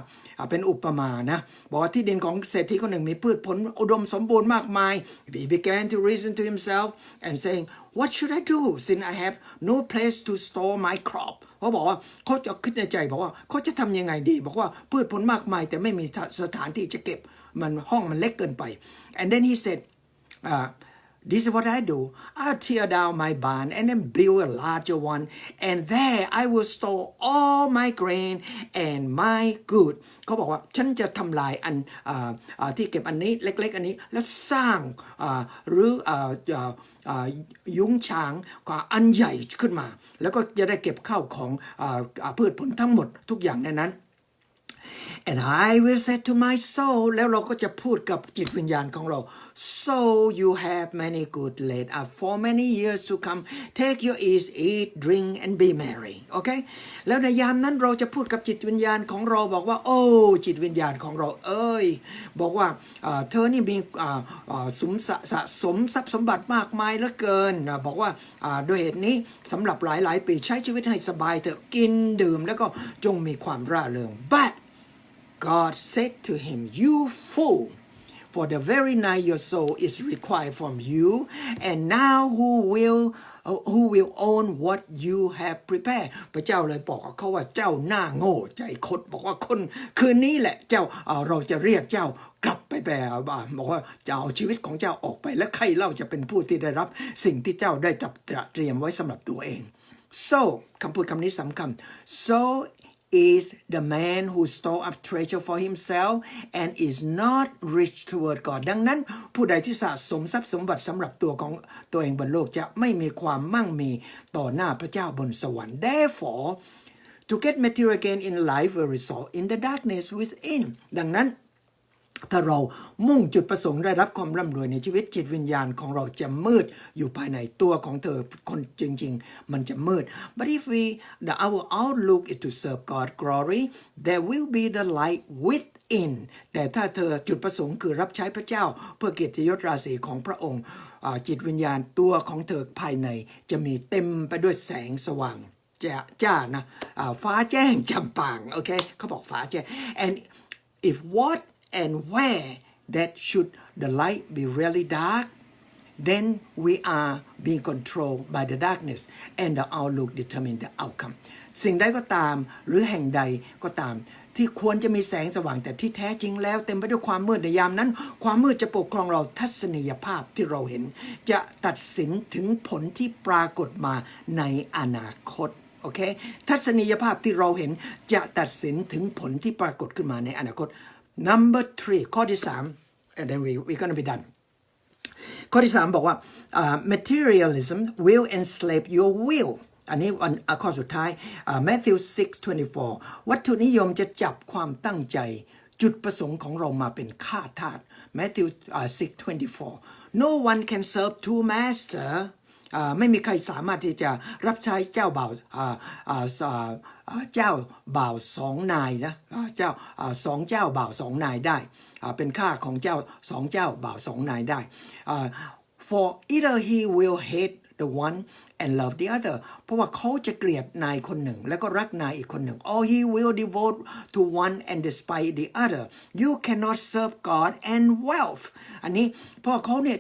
เป็นอุปมานะบอกว่าที่ดินของเศรษฐีคนหนึ่งมีพืชผลอุดมสมบูรณ์มากมาย He began to reason to himself and saying what should I do since I have no place to store my crop เขาบอกว่าเขาจะคิดในใจบอกว่าเขาจะทำยังไงดีบอกว่าพืชผลมากมายแต่ไม่มีสถานที่จะเก็บมันห้องมันเล็กเกินไป and then he said This is what I do. I'll tear down my barn and then build a larger one, and there I will store all my grain and my good. เขาบอกว่าฉันจะทำลายที่เก็บอันนี้เล็กๆอันนี้แล้วสร้างหรือยุ้งฉางอันใหญ่ขึ้นมาแล้วก็จะได้เก็บข้าวของพืชผลทั้งหมดทุกอย่างในนั้นAnd I will say to my soul แล้วเราก็จะพูดกับจิตวิญญาณของเรา So you have many good laid up for many years to come take your ease eat drink and be merry โอเคแล้วในยามนั้นเราจะพูดกับจิตวิญญาณของเราบอกว่าโอ้จิตวิญญาณของเราบอกว่าเธอนี่มีสะสมทรัพย์สมบัติมากมายเหลือเกินบอกว่าโดยเหตุนี้สำหรับหลายๆปีใช้ชีวิตให้สบายเถอะกินดื่มแล้วก็จงมีความร่าเริง But God said to him, You fool, for the very night your soul is required from you, and now who will own what you have prepared พระเจ้าเลยบอกกับเขาว่าเจ้าหน้าโง่ใจคดบอกว่าคนคืนนี้แหละเจ้าเราจะเรียกเจ้ากลับไปบอกว่าจะเอาชีวิตของเจ้าออกไปและใครเล่าจะเป็นผู้ที่ได้รับสิ่งที่เจ้าได้เตรียมไว้สำหรับตัวเอง so คำพูดคำนี้สำคัญ so is the man who store up treasure for himself and is not rich toward God ดังนั้นผู้ใดที่สะสมทรัพย์สมบัติสำหรับตัวของตัวเองบนโลกจะไม่มีความมั่งมีต่อหน้าพระเจ้าบนสวรรค์ Therefore to get material gain in life will result in the darkness within ดังนั้นถ้าเรามุ่งจุดประสงค์ได้รับความร่ำรวยในชีวิตจิตวิญญาณของเราจะมืดอยู่ภายในตัวของเธอคนจริงๆมันจะมืด But if our outlook is to serve God glory there will be the light within แต่ถ้าเธอจุดประสงค์คือรับใช้พระเจ้าเพื่อเกียรติยศราศีของพระองค์จิตวิญญาณตัวของเธอภายในจะมีเต็มไปด้วยแสงสว่างจ้านะฟ้าแจ้งจำปางโอเคเขาบอกฟ้าแจ้ง and if what and where that should the light be really dark then we are being controlled by the darkness and the outlook determine the outcome สิ่งใดก็ตามหรือแห่งใดก็ตามที่ควรจะมีแสงสว่างแต่ที่แท้จริงแล้วเต็มไปด้วยความมืดในยามนั้นความมืดจะปกครองเราทัศนียภาพที่เราเห็นจะตัดสินถึงผลที่ปรากฏมาในอนาคตโอเคทัศนียภาพที่เราเห็นจะตัดสินถึงผลที่ปรากฏขึ้นมาในอนาคตNumber 3 ข้อที่3 and then we're gonna be done ข้อที่3บอกว่าmaterialism will enslave your will อันนี้ข้อสุดท้าย Matthew 6:24 วัตถุนิยมจะจับความตั้งใจจุดประสงค์ของเรามาเป็นข้าทาส Matthew 6:24 No one can serve two mastersไม่มีใครสามารถที่จะรับใช้เจ้าบ่าวสองนายนะสองเจ้าบ่าวสองนายได้เป็นข้าของเจ้าสองเจ้าบ่าวสองนายได้for either he will hate the one and love the other เพราะว่าเขาจะเกลียดนายคนหนึ่งแล้วก็รักนายอีกคนหนึ่ง or he will devote to one and despise the other you cannot serve God and wealth อันนี้เพราะเขาเนี่ย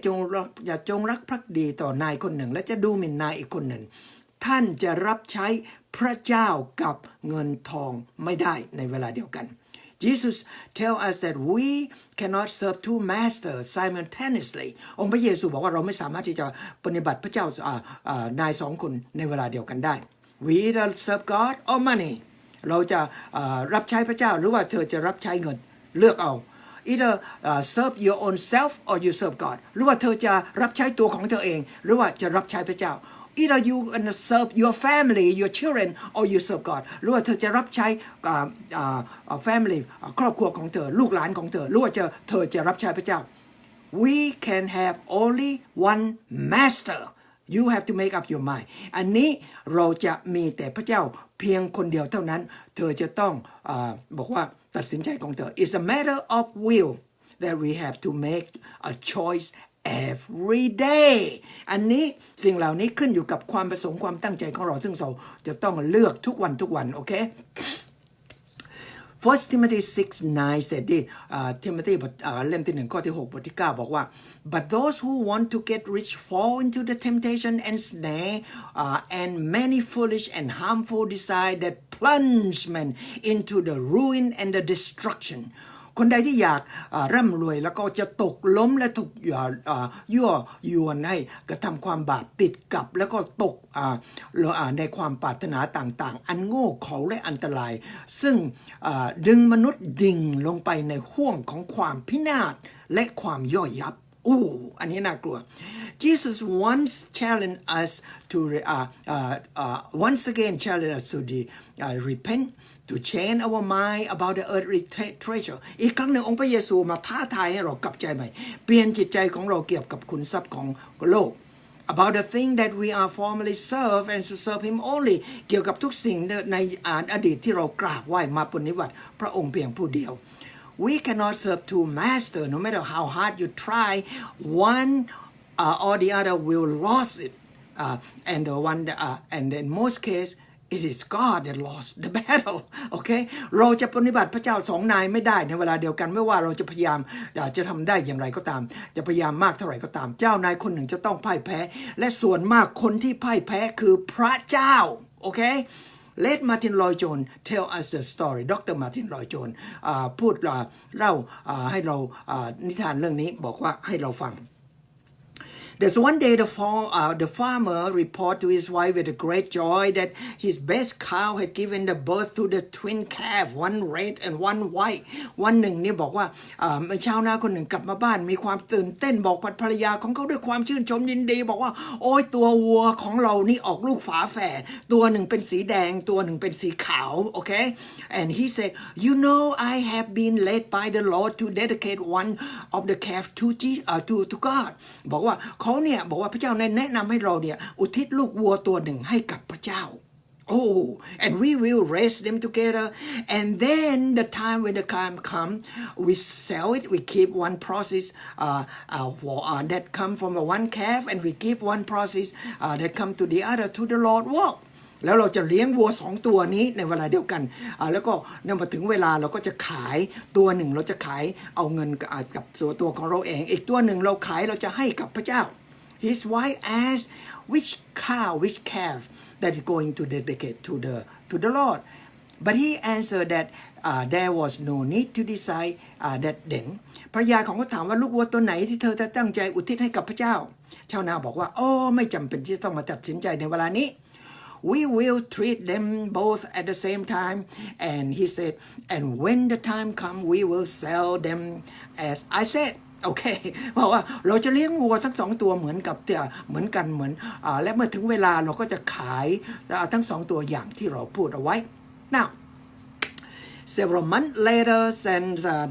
อย่าจงรักภักดีต่อนายคนหนึ่งและจะดูหมิ่นนายอีกคนหนึ่งท่านจะรับใช้พระเจ้ากับเงินทองไม่ได้ในเวลาเดียวกัน Jesus tell us that we cannot serve two masters simultaneously องค์พระเยซูบอกว่าเราไม่สามารถที่จะปฏิบัติพระเจ้านายสองคนในเวลาเดียวกันได้ we either serve God or money เราจะรับใช้พระเจ้าหรือว่าเธอจะรับใช้เงินเลือกเอา either serve your own self or you serve God หรือว่าเธอจะรับใช้ตัวของเธอเองหรือว่าจะรับใช้พระเจ้าeither you gonna serve your family your children or you serve God หรือว่าเธอจะรับใช้family ครอบครัวของเธอลูกหลานของเธอหรือว่าเธอจะรับใช้พระเจ้า we can have only one master you have to make up your mind อันนี้เราจะมีแต่พระเจ้าเพียงคนเดียวเท่านั้นเธอจะต้องบอกว่าตัดสินใจของเธอ it's a matter of will that we have to make a choice every day อันนี้สิ่งเหล่านี้ขึ้นอยู่กับความประสงค์ความตั้งใจของเราซึ่งเราจะต้องเลือกทุกวันโอเค First Timothy 6:9 said this Timothy เล่มที่1ข้อที่6บทที่9บอกว่า but those who want to get rich fall into the temptation and snare and many foolish and harmful desire that plunge men into the ruin and the destructionคนใดที่อยากร่ำรวยแล้วก็จะตกล้มและถูกยั่วยวนให้กระทำความบาปติดกับแล้วก็ตกในความปรารถนาต่างๆอันโง่เขลาและอันตรายซึ่งดึงมนุษย์ดิ่งลงไปในห้วงของความพินาศและความย่อยยับอันนี้น่ากลัว Jesus once challenged us to once again challenged us to repent to change our mind about the earthly treasure อีกครั้งหนึ่งองค์พระเยซูมาท้าทายให้เรากลับใจใหม่เปลี่ยนจิตใจของเราเกี่ยวกับขุนทรัพย์ของโลก about the thing that we are formerly serve and to serve him only เกี่ยวกับทุกสิ่งในอดีตที่เรากราบไหว้มาปฏิบัติพระองค์เพียงผู้เดียว we cannot serve two masters no matter how hard you try one or the other will lose it and the one and in most cases It is God that lost the battle โอเคเราจะปฏิบัติพระเจ้าสองนายไม่ได้ในเวลาเดียวกันไม่ว่าเราจะพยายามจะทำได้อย่างไรก็ตามจะพยายามมากเท่าไหร่ก็ตามเจ้านายคนหนึ่งจะต้องพ่ายแพ้และส่วนมากคนที่พ่ายแพ้คือพระเจ้าโอเค Let Martin Lloyd Jones tell us the story Dr. Martin Lloyd Jones พูดเล่าให้เรานิทานเรื่องนี้บอกว่าให้เราฟังThere's one day the farmer reported to his wife with a great joy that his best cow had given the birth to the twin calf, one red and one white. วันหนึ่งนี่บอกว่าชาวนาคนหนึ่งกลับมาบ้านมีความตื่นเต้นบอกภรรยาของเขาด้วยความชื่นชมยินดีบอกว่าโอ้ยตัววัวของเรานี่ออกลูกฝาแฝดตัวหนึ่งเป็นสีแดงตัวหนึ่งเป็นสีขาวโอเค and he said you know I have been led by the Lord to dedicate one of the calf to God บอกว่าเขาเนี่ยบอกว่าพระเจ้าแนะนำให้เราเนี่ยอุทิศลูกวัวตัวหนึ่งให้กับพระเจ้า and we will raise them together and then the time when the time come we sell it we keep one process that come from the one calf and we keep one process that come to the other to the Lord walk แล้วเราจะเลี้ยงวัว2ตัวนี้ในเวลาเดียวกันแล้วก็เมื่อถึงเวลาเราก็จะขายตัวหนึ่งเราจะขายเอาเงินกับตัวของเราเองอีกตัวหนึ่งเราขายเราจะให้กับพระเจ้าHis wife asked which calf that is going to dedicate to the Lord. But he answered that there was no need to decide that then. ภรรยาของเขาถามว่าลูกวัวตัวไหนที่เธอจะตั้งใจอุทิศให้กับพระเจ้าชาวนาบอกว่าไม่จำเป็นที่ต้องมาตัดสินใจในเวลานี้ We will treat them both at the same time. And he said, and when the time comes, we will sell them as I said.โอเคบอกว่าเราจะเลี้ยงวัวสัก2ตัวเหมือนกันและเมื่อถึงเวลาเราก็จะขายทั้ง2ตัวอย่างที่เราพูดเอาไว้ Now several months later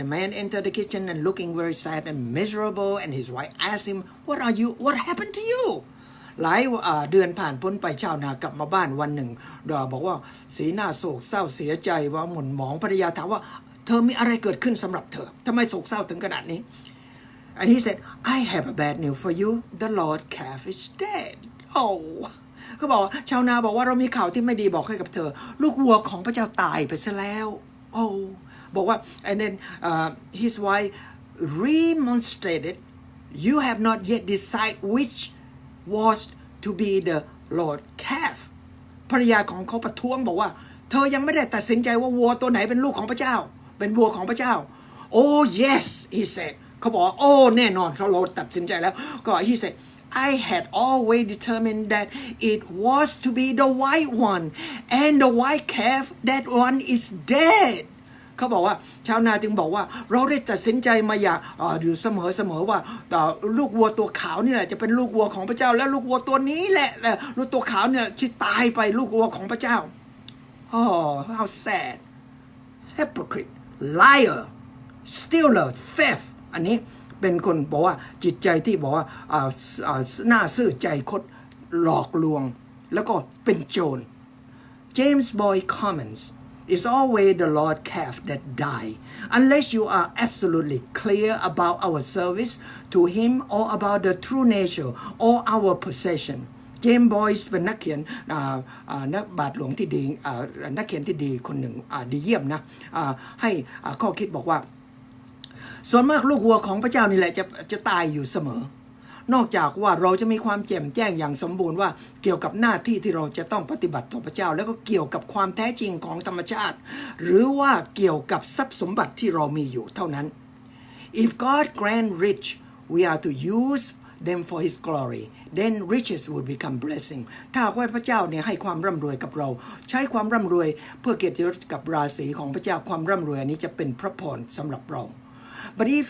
the man entered the kitchen and looking very sad and miserable and his wife asked him what happened to you หลายเดือนผ่านพ้นไปชาวนากลับมาบ้านวันหนึ่งบอกว่าสีหน้าโศกเศร้าเสียใจว่าหม่นหมองภรรยาถามว่าเธอมีอะไรเกิดขึ้นสำหรับเธอทำไมโศกเศร้าถึงขนาดนี้And he said, I have a bad news for you. The Lord calf is dead. โอ้เขาบอกชาวนาบอกว่าเรามีข่าวที่ไม่ดีบอกให้กับเธอลูกวัวของพระเจ้าตายไปซะแล้วโอ้บอกว่า and then his wife remonstrated you have not yet decided which was to be the Lord calf ภรรยาของเขาประท้วงบอกว่าเธอยังไม่ได้ตัดสินใจว่าวัวตัวไหนเป็นลูกของพระเจ้าเป็นวัวของพระเจ้า oh yes he said เขาบอกว่าโอ้แน่นอนเราตัดสินใจแล้วก็ he said I had always determined that it was to be the white one and the white calf that one is dead เขาบอกว่าชาวนาจึงบอกว่าเราได้ตัดสินใจมาอย่างอยู่เสมอว่าลูกวัวตัวขาวนี่แหละจะเป็นลูกวัวของพระเจ้าและลูกวัวตัวนี้แหละลูกตัวขาวเนี่ยที่ตายไปลูกวัวของพระเจ้า oh how sad hypocrite liar stealer theft อันนี้เป็นคนบอกว่าจิตใจที่บอกว่าหน้าซื่อใจคดหลอกลวงแล้วก็เป็นโจร James Boyd comments it's always the Lord calf that die unless you are absolutely clear about our service to him or about the true nature or our possession เจมส์บอยส์เป็นนักเขียนนักบาทหลวงที่ดีนักเขียนที่ดีคนหนึ่งดีเยี่ยมนะให้ข้อคิดบอกว่าส่วนมากลูกวัวของพระเจ้านี่แหละจะตายอยู่เสมอนอกจากว่าเราจะมีความแจ่มแจ้งอย่างสมบูรณ์ว่าเกี่ยวกับหน้าที่ที่เราจะต้องปฏิบัติต่อพระเจ้าแล้วก็เกี่ยวกับความแท้จริงของธรรมชาติหรือว่าเกี่ยวกับทรัพย์สมบัติที่เรามีอยู่เท่านั้น if God grant rich we are to use them for his glory then riches would become blessing ถ้าว่าพระเจ้าเนี่ยให้ความร่ำรวยกับเราใช้ความร่ำรวยเพื่อเกียรติยศกับราศีของพระเจ้าความร่ำรวยอันนี้จะเป็นพระพรสำหรับเราBut if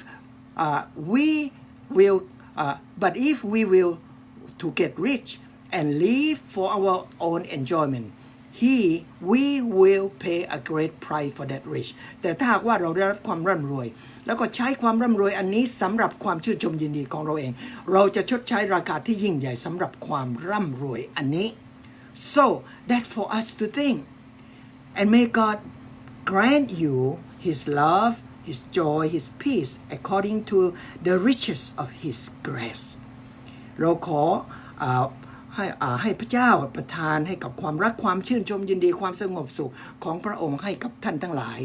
we will to get rich and live for our own enjoyment, we will pay a great price for that rich. แต่ถ้าหากว่าเราได้รับความร่ำรวยแล้วก็ใช้ความร่ำรวยอันนี้สำหรับความชื่นชมยินดีของเราเองเราจะชดใช้ราคาที่ยิ่งใหญ่สำหรับความร่ำรวยอันนี้ So that's for us to think. And may God grant you His love.His joy, His peace, according to the riches of His grace. เราขอให้พระเจ้าประทานให้กับความรักความชื่นชมยินดีความสงบสุขของพระองค์ให้กับท่านทั้งหลาย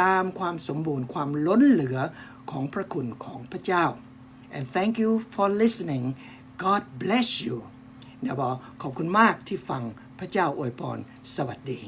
ตามความสมบูรณ์ความล้นเหลือของพระคุณของพระเจ้า And thank you for listening. God bless you. เดี๋ยวบอกขอบคุณมากที่ฟังพระเจ้าอวยพรสวัสดี